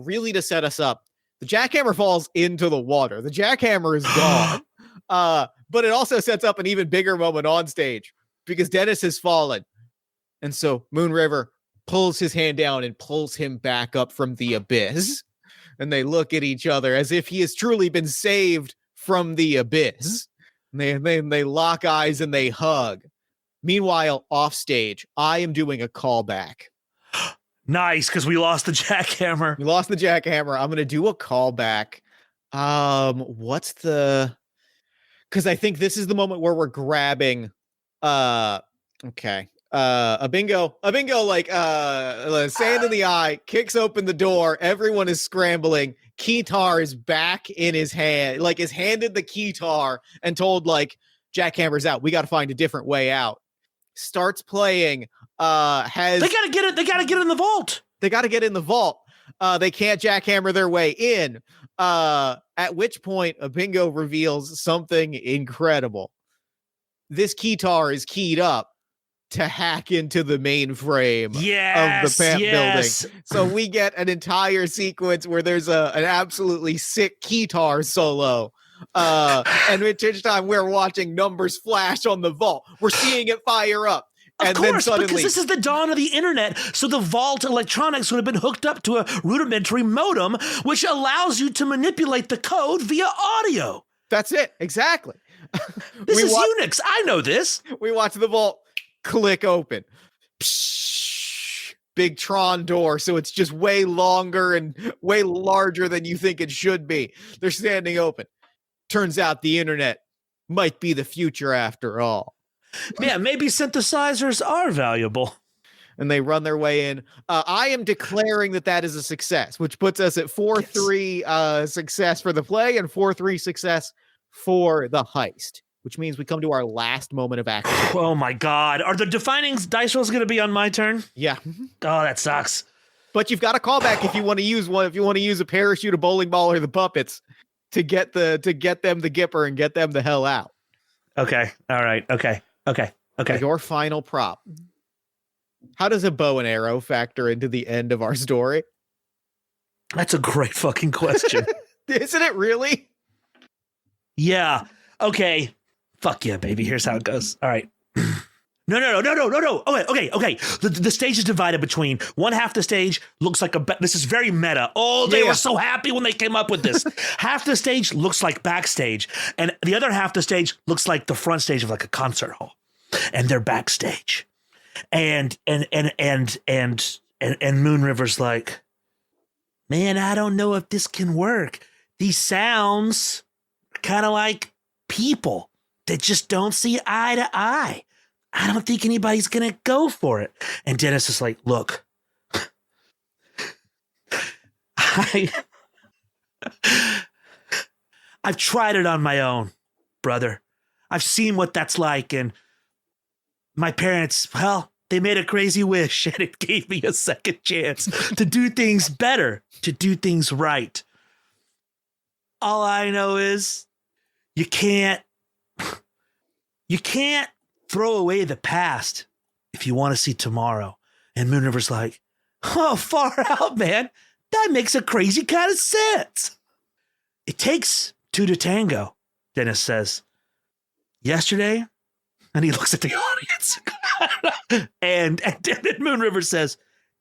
[SPEAKER 1] Really to set us up, the jackhammer falls into the water. The jackhammer is gone. But it also sets up an even bigger moment on stage because Dennis has fallen. And so Moon River pulls his hand down and pulls him back up from the abyss. And they look at each other as if he has truly been saved from the abyss. And they lock eyes and they hug. Meanwhile, off stage, I am doing a callback.
[SPEAKER 2] Nice, because we lost the jackhammer.
[SPEAKER 1] We lost the jackhammer. I'm going to do a callback. What's the... Because I think this is the moment where we're grabbing... Okay. A bingo, like, sand in the eye, kicks open the door. Everyone is scrambling. Keytar is back in his hand, like, is handed the keytar and told, like, jackhammer's out. We got to find a different way out. Starts playing. They
[SPEAKER 2] gotta get it. They gotta get in the vault.
[SPEAKER 1] They got to get in the vault. They can't jackhammer their way in. At which point, a bingo reveals something incredible. This keytar is keyed up to hack into the mainframe of the
[SPEAKER 2] Yes,
[SPEAKER 1] PAMP
[SPEAKER 2] yes.
[SPEAKER 1] building. So we get an entire sequence where there's an absolutely sick guitar solo. And at each time we're watching numbers flash on the vault. We're seeing it fire up.
[SPEAKER 2] Of course, because this is the dawn of the internet, so the vault electronics would have been hooked up to a rudimentary modem, which allows you to manipulate the code via audio.
[SPEAKER 1] That's it, exactly.
[SPEAKER 2] This is Unix. I know this.
[SPEAKER 1] We watch the vault click open. Psh, big Tron door, so it's just way longer and way larger than you think it should be. They're standing open. Turns out the internet might be the future after all.
[SPEAKER 2] Yeah, maybe synthesizers are valuable.
[SPEAKER 1] And they run their way in. I am declaring that is a success, which puts us at 4-3 success for the play and 4-3 success for the heist, which means we come to our last moment of action.
[SPEAKER 2] Oh my God. Are the defining dice rolls going to be on my turn?
[SPEAKER 1] Yeah.
[SPEAKER 2] Oh, that sucks.
[SPEAKER 1] But you've got a callback if you want to use one, if you want to use a parachute, a bowling ball, or the puppets to get them the Gipper and get them the hell out.
[SPEAKER 2] Okay. All right. Okay.
[SPEAKER 1] Your final prop. How does a bow and arrow factor into the end of our story?
[SPEAKER 2] That's a great fucking question.
[SPEAKER 1] Isn't it really?
[SPEAKER 2] Yeah. Okay. Fuck yeah, baby. Here's how it goes. All right. No. Okay. The stage is divided between one half the stage looks like this is very meta. Oh, they were so happy when they came up with this. Half the stage looks like backstage, and the other half the stage looks like the front stage of like a concert hall, and they're backstage, and Moon River's like, man, I don't know if this can work. These sounds kind of like people that just don't see eye to eye. I don't think anybody's going to go for it. And Dennis is like, look, I've tried it on my own, brother. I've seen what that's like. And my parents, well, they made a crazy wish and it gave me a second chance to do things better, to do things right. All I know is you can't throw away the past if you want to see tomorrow. And Moon River's like, oh, far out, man. That makes a crazy kind of sense. It takes two to tango, Dennis says. Yesterday, and he looks at the audience. and Moon River says,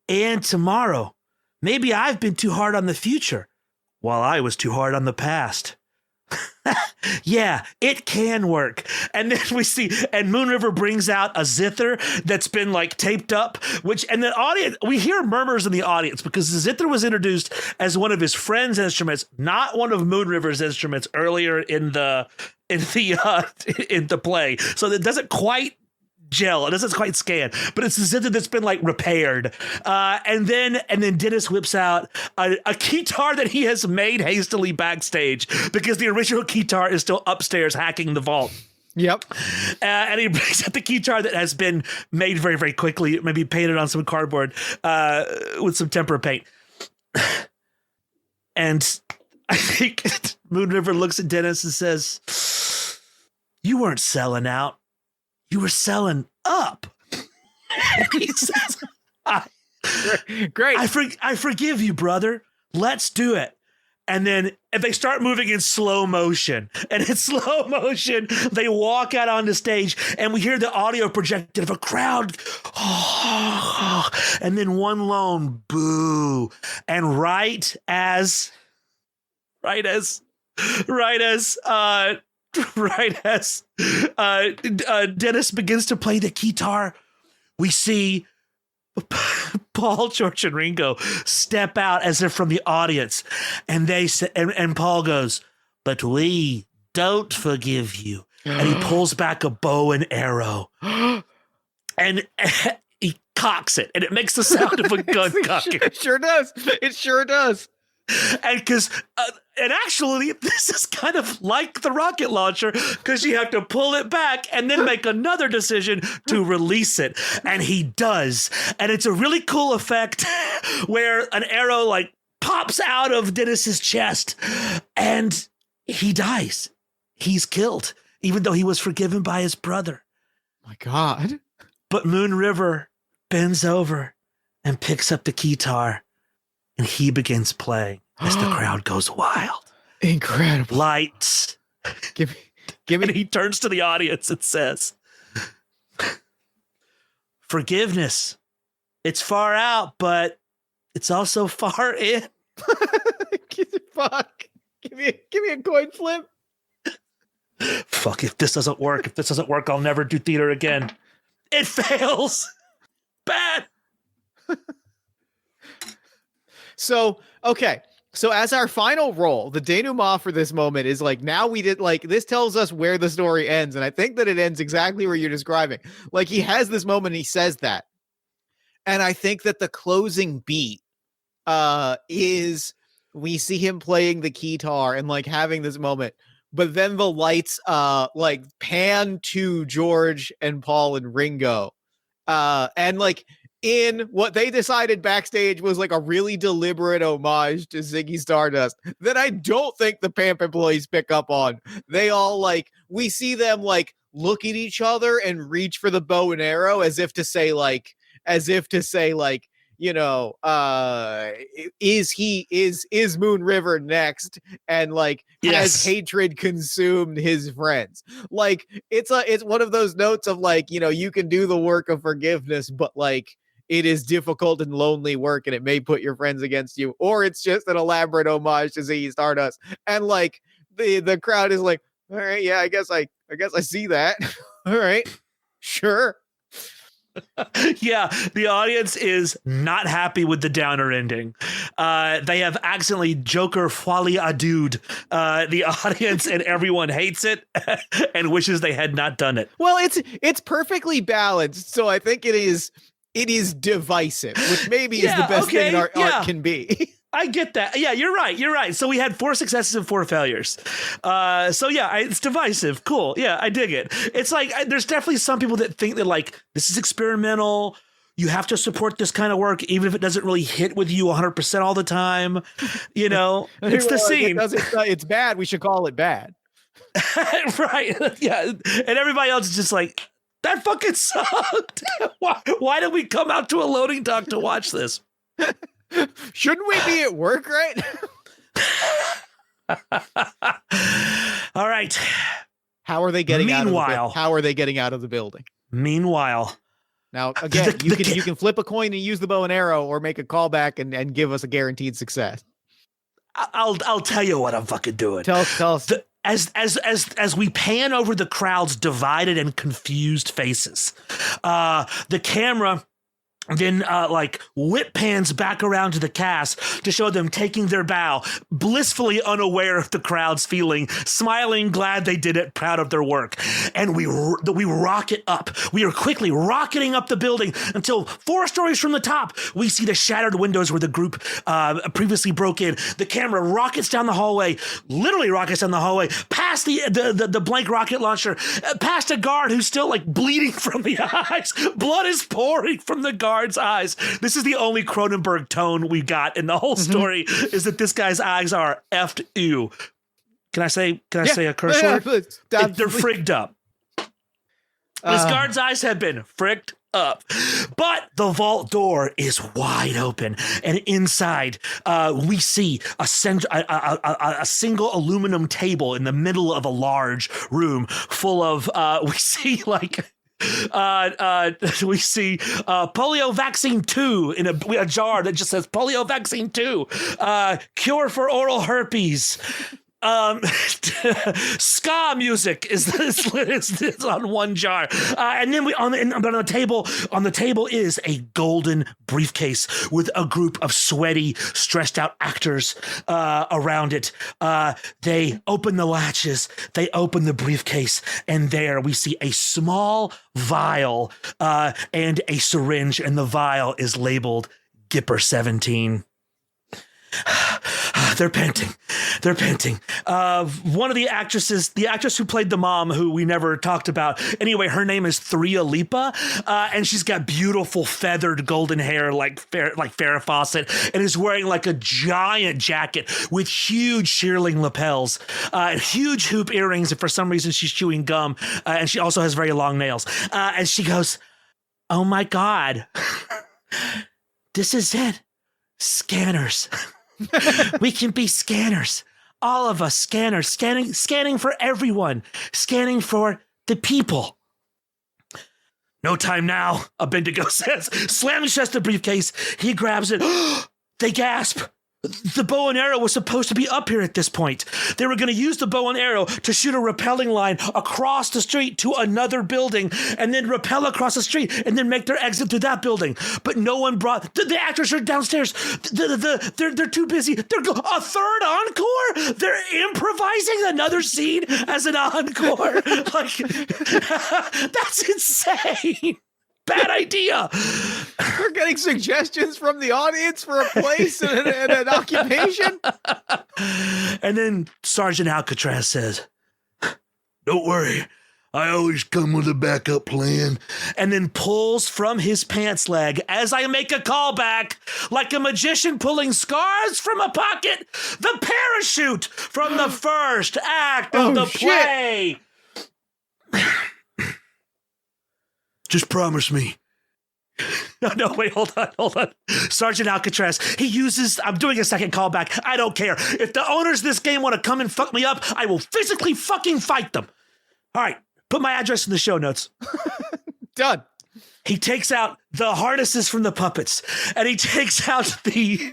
[SPEAKER 2] and tomorrow, maybe I've been too hard on the future while I was too hard on the past. Yeah, it can work. And then we see, and Moon River brings out a zither that's been like taped up, and the audience, we hear murmurs in the audience because the zither was introduced as one of his friend's instruments, not one of Moon River's instruments earlier in the play. So it doesn't quite gel. It doesn't quite scan, but it's a zither that's been like repaired. And then Dennis whips out a guitar that he has made hastily backstage because the original guitar is still upstairs hacking the vault.
[SPEAKER 1] Yep.
[SPEAKER 2] And he brings out the guitar that has been made very, very quickly, maybe painted on some cardboard with some tempera paint. And I think Moon River looks at Dennis and says, you weren't selling out. You were selling up. He says,
[SPEAKER 1] Great.
[SPEAKER 2] I forgive you, brother. Let's do it. And then they start moving in slow motion. And in slow motion, they walk out onto stage and we hear the audio projected of a crowd. And then one lone boo. And right as Dennis begins to play the guitar, we see Paul, George, and Ringo step out as if from the audience, and they say, and Paul goes, "But we don't forgive you," and he pulls back a bow and arrow, and he cocks it, and it makes the sound of a gun cocking.
[SPEAKER 1] It sure does. It sure does.
[SPEAKER 2] And actually, this is kind of like the rocket launcher because you have to pull it back and then make another decision to release it. And he does. And it's a really cool effect where an arrow like pops out of Dennis's chest and he dies. He's killed, even though he was forgiven by his brother.
[SPEAKER 1] My God.
[SPEAKER 2] But Moon River bends over and picks up the guitar, and he begins playing as the crowd goes wild.
[SPEAKER 1] Incredible.
[SPEAKER 2] Lights.
[SPEAKER 1] Give
[SPEAKER 2] And
[SPEAKER 1] me.
[SPEAKER 2] he turns to the audience and says, forgiveness. It's far out, but it's also far in.
[SPEAKER 1] Fuck. Give me a coin flip.
[SPEAKER 2] Fuck, if this doesn't work, I'll never do theater again. It fails. Bad.
[SPEAKER 1] So, okay. So as our final roll, the denouement for this moment is like, now we did, like, this tells us where the story ends. And I think that it ends exactly where you're describing. Like, he has this moment, and he says that. And I think that the closing beat is we see him playing the guitar and like having this moment. But then the lights like pan to George and Paul and Ringo. And like, in what they decided backstage was like a really deliberate homage to Ziggy Stardust that I don't think the PAMP employees pick up on. They all like, we see them like look at each other and reach for the bow and arrow as if to say like, you know, is Moon River next? And like, has hatred consumed his friends? Like, it's one of those notes of like, you know, you can do the work of forgiveness, but like, it is difficult and lonely work, and it may put your friends against you, or it's just an elaborate homage to Ziggy Stardust. And like, the crowd is like, all right, yeah, I guess I see that. All right, sure.
[SPEAKER 2] Yeah, the audience is not happy with the downer ending. They have accidentally Joker Folie à Dude the audience, and everyone hates it and wishes they had not done it.
[SPEAKER 1] Well, it's perfectly balanced, so I think it is divisive, which maybe is the best thing art can be.
[SPEAKER 2] I get that. Yeah, you're right. So we had 4 successes and 4 failures. So yeah, it's divisive. Cool. Yeah, I dig it. It's like, there's definitely some people that think that like, this is experimental. You have to support this kind of work, even if it doesn't really hit with you 100% all the time. You know, it's the scene.
[SPEAKER 1] It's bad. We should call it bad.
[SPEAKER 2] Right. Yeah. And everybody else is just like, that fucking sucked. Why did we come out to a loading dock to watch this?
[SPEAKER 1] Shouldn't we be at work, right?
[SPEAKER 2] All right.
[SPEAKER 1] How are they getting out of the building?
[SPEAKER 2] Meanwhile.
[SPEAKER 1] Now, again, you can flip a coin and use the bow and arrow, or make a callback and give us a guaranteed success.
[SPEAKER 2] I'll tell you what I'm fucking doing.
[SPEAKER 1] Tell us.
[SPEAKER 2] As we pan over the crowd's divided and confused faces, the camera then like whip pans back around to the cast to show them taking their bow, blissfully unaware of the crowd's feeling, smiling, glad they did it, proud of their work. And we rocket up. We are quickly rocketing up the building until 4 stories from the top, we see the shattered windows where the group previously broke in. The camera rockets down the hallway, literally rockets down the hallway, past the blank rocket launcher, past a guard who's still like bleeding from the eyes. Blood is pouring from the guard's eyes. This is the only Cronenberg tone we got in the whole story, is that this guy's eyes are effed ew. Can I say a curse word? They're frigged up. This guard's eyes have been fricked up. But the vault door is wide open, and inside we see a single aluminum table in the middle of a large room full of we see polio vaccine 2 in a jar that just says polio vaccine 2, cure for oral herpes. Ska music is on one jar, and then on the table is a golden briefcase with a group of sweaty, stressed out actors around it. They open the latches, they open the briefcase, and there we see a small vial and a syringe, and the vial is labeled Gipper 17. They're panting. One of the actresses, the actress who played the mom, who we never talked about. Anyway, her name is Thea Lipa, and she's got beautiful feathered golden hair like Farrah Fawcett, and is wearing like a giant jacket with huge shearling lapels, and huge hoop earrings. And for some reason, she's chewing gum, and she also has very long nails. And she goes, oh my God, this is it. Scanners. We can be scanners. All of us scanners, scanning for everyone, scanning for the people. No time now, Abendigo says, slamming shut the briefcase. He grabs it. They gasp. The bow and arrow was supposed to be up here at this point. They were going to use the bow and arrow to shoot a rappelling line across the street to another building and then rappel across the street and then make their exit through that building. But no one brought... The actors are downstairs. They're too busy. They're a third encore? They're improvising another scene as an encore? Like, that's insane. Bad idea.
[SPEAKER 1] We're getting suggestions from the audience for a place and an occupation.
[SPEAKER 2] And then Sergeant Alcatraz says, don't worry, I always come with a backup plan. And then pulls from his pants leg, as I make a callback, like a magician pulling scars from a pocket, the parachute from the first act of the play. Just promise me. No, wait, hold on. Sergeant Alcatraz, I'm doing a second callback. I don't care. If the owners of this game want to come and fuck me up, I will physically fucking fight them. All right, put my address in the show notes.
[SPEAKER 1] Done.
[SPEAKER 2] He takes out the harnesses from the puppets, and he takes out the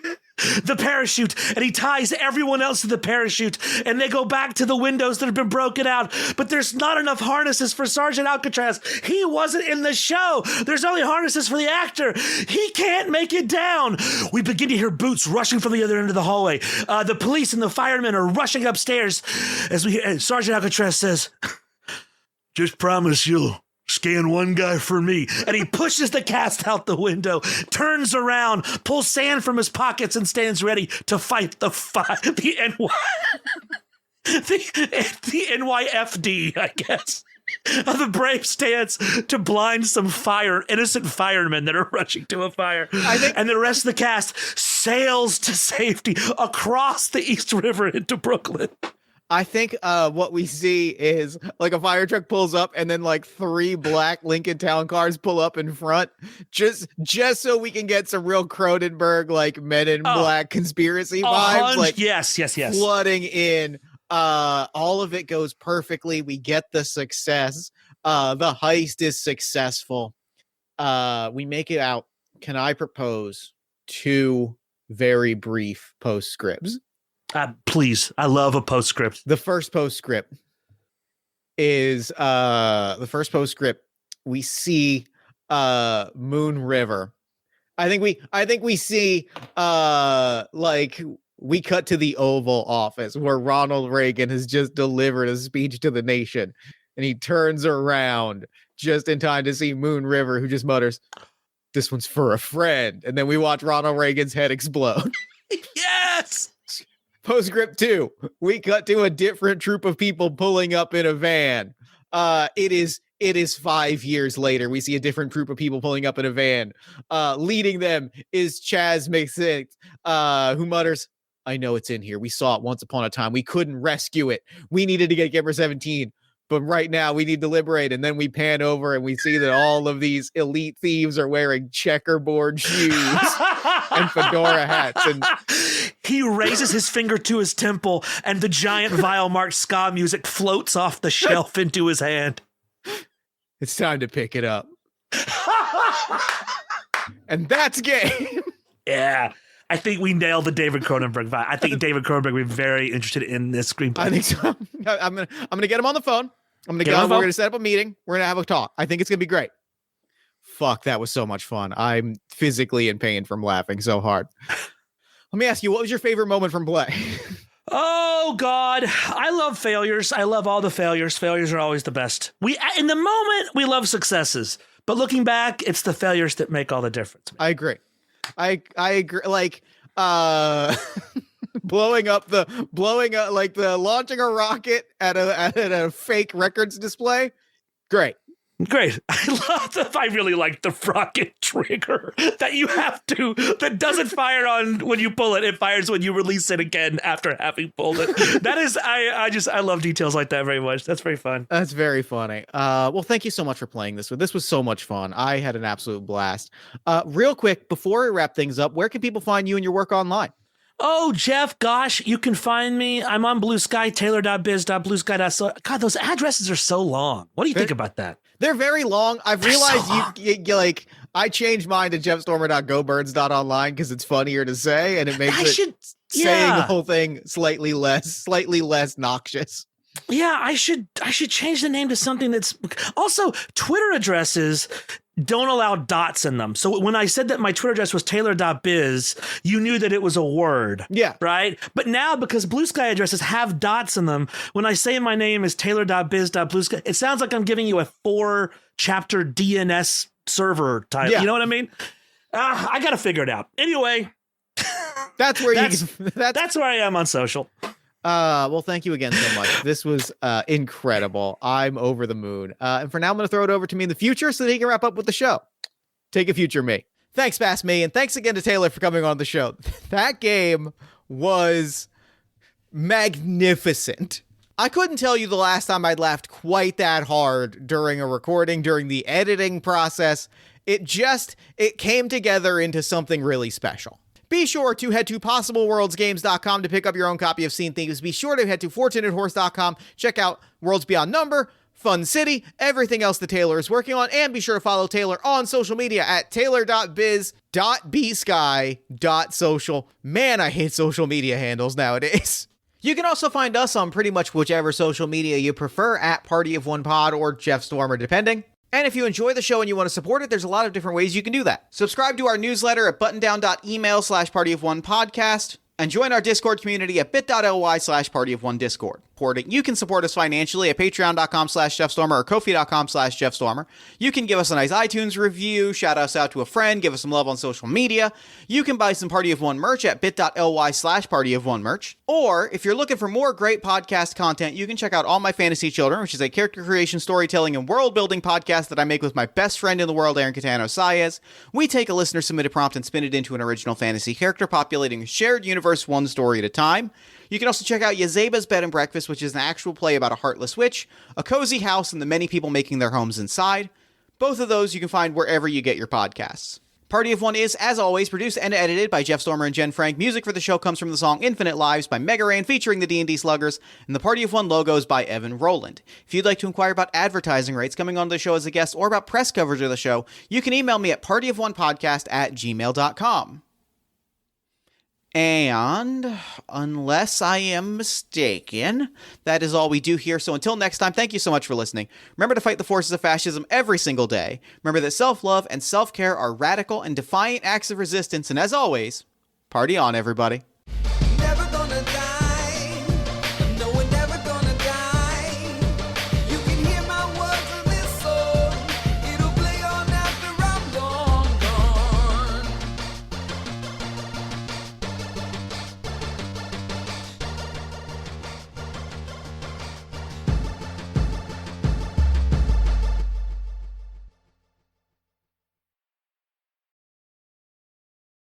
[SPEAKER 2] parachute, and he ties everyone else to the parachute, and they go back to the windows that have been broken out. But there's not enough harnesses for Sergeant Alcatraz. He wasn't in the show. There's only harnesses for the actor. He can't make it down. We begin to hear boots rushing from the other end of the hallway. The police and the firemen are rushing upstairs as we hear Sergeant Alcatraz says, just promise you'll scan one guy for me. And he pushes the cast out the window, turns around, pulls sand from his pockets, and stands ready to fight the NYFD, I guess. The brave stance to blind some innocent firemen that are rushing to a fire. And the rest of the cast sails to safety across the East River into Brooklyn.
[SPEAKER 1] I think what we see is like a fire truck pulls up and then like 3 black Lincoln Town cars pull up in front just so we can get some real Cronenberg like Men in Black conspiracy vibes. Like
[SPEAKER 2] yes.
[SPEAKER 1] Flooding in. All of it goes perfectly. We get the success. The heist is successful. We make it out. Can I propose 2 very brief postscripts?
[SPEAKER 2] Please, I love a postscript.
[SPEAKER 1] The first postscript is we see Moon River. I think we see like we cut to the Oval Office where Ronald Reagan has just delivered a speech to the nation, and he turns around just in time to see Moon River, who just mutters, "This one's for a friend," and then we watch Ronald Reagan's head explode.
[SPEAKER 2] Yes.
[SPEAKER 1] Postscript 2, we cut to a different troop of people pulling up in a van. It is 5 years later. We see a different group of people pulling up in a van. Leading them is Chaz McSix, who mutters, "I know it's in here. We saw it once upon a time. We couldn't rescue it. We needed to get Gamer 17. But right now we need to liberate." And then we pan over and we see that all of these elite thieves are wearing checkerboard shoes and fedora hats. And
[SPEAKER 2] he raises his finger to his temple, and the giant vial marked ska music floats off the shelf into his hand.
[SPEAKER 1] It's time to pick it up. And that's game.
[SPEAKER 2] Yeah. I think we nailed the David Cronenberg vibe. I think David Cronenberg would be very interested in this screenplay.
[SPEAKER 1] I think so. I'm gonna get him on the phone. We're gonna set up a meeting. We're gonna have a talk. I think it's gonna be great. Fuck, that was so much fun. I'm physically in pain from laughing so hard. Let me ask you, what was your favorite moment from play?
[SPEAKER 2] Oh God, I love failures. I love all the failures. Failures are always the best. In the moment, we love successes, but looking back, it's the failures that make all the difference.
[SPEAKER 1] I agree. I agree. Like, blowing up like the launching a rocket at a fake records display. Great.
[SPEAKER 2] Great. I really like the rocket trigger that you have to, that doesn't fire on when you pull it. It fires when you release it again after having pulled it. That is, I love details like that very much. That's very fun.
[SPEAKER 1] That's very funny. Well, thank you so much for playing this. This was so much fun. I had an absolute blast. Real quick, before we wrap things up, where can people find you and your work online?
[SPEAKER 2] Oh, Jeff, gosh, you can find me. I'm on Blue Sky, taylor.biz.bluesky.so. God, those addresses are so long. What do you think about that?
[SPEAKER 1] They're very long. I've realized you like, I changed mine to jeffstormer.gobirds.online because it's funnier to say, and it makes saying the whole thing slightly less noxious.
[SPEAKER 2] Yeah, I should change the name to something that's also Twitter addresses don't allow dots in them. So when I said that my Twitter address was taylor.biz, you knew that it was a word.
[SPEAKER 1] Yeah.
[SPEAKER 2] Right? But now, because Blue Sky addresses have dots in them, when I say my name is taylor.biz.bluesky, it sounds like I'm giving you a 4-chapter DNS server type. Yeah. You know what I mean? I got to figure it out. Anyway.
[SPEAKER 1] That's where
[SPEAKER 2] that's where I am on social.
[SPEAKER 1] Well, thank you again so much. This was incredible. I'm over the moon. And for now, I'm going to throw it over to me in the future so that he can wrap up with the show. Take a future me. Thanks, Past Me, and thanks again to Taylor for coming on the show. That game was magnificent. I couldn't tell you the last time I'd laughed quite that hard during a recording, during the editing process. It came together into something really special. Be sure to head to PossibleWorldsGames.com to pick up your own copy of Scene Thieves. Be sure to head to FortunateHorse.com, check out Worlds Beyond Number, Fun City, everything else that Taylor is working on, and be sure to follow Taylor on social media at taylor.biz.bsky.social. Man, I hate social media handles nowadays. You can also find us on pretty much whichever social media you prefer at Party of One Pod or Jeff Stormer, depending. And if you enjoy the show and you want to support it, there's a lot of different ways you can do that. Subscribe to our newsletter at buttondown.email/partyofonepodcast and join our Discord community at bit.ly/partyofonediscord. You can support us financially at patreon.com/JeffStormer or ko-fi.com/JeffStormer. You can give us a nice iTunes review, shout us out to a friend, give us some love on social media. You can buy some Party of One merch at bit.ly/partyofonemerch. Or if you're looking for more great podcast content, you can check out All My Fantasy Children, which is a character creation, storytelling, and world-building podcast that I make with my best friend in the world, Aaron Catano Saez. We take a listener-submitted prompt and spin it into an original fantasy character, populating a shared universe one story at a time. You can also check out Yazeba's Bed and Breakfast, which is an actual play about a heartless witch, a cozy house, and the many people making their homes inside. Both of those you can find wherever you get your podcasts. Party of One is, as always, produced and edited by Jeff Stormer and Jen Frank. Music for the show comes from the song Infinite Lives by Mega Ran featuring the D&D Sluggers, and the Party of One logo is by Evan Rowland. If you'd like to inquire about advertising rates, coming on the show as a guest, or about press coverage of the show, you can email me at partyofonepodcast@gmail.com. And unless I am mistaken, that is all we do here. So until next time, thank you so much for listening. Remember to fight the forces of fascism every single day. Remember that self-love and self-care are radical and defiant acts of resistance. And as always, party on, everybody.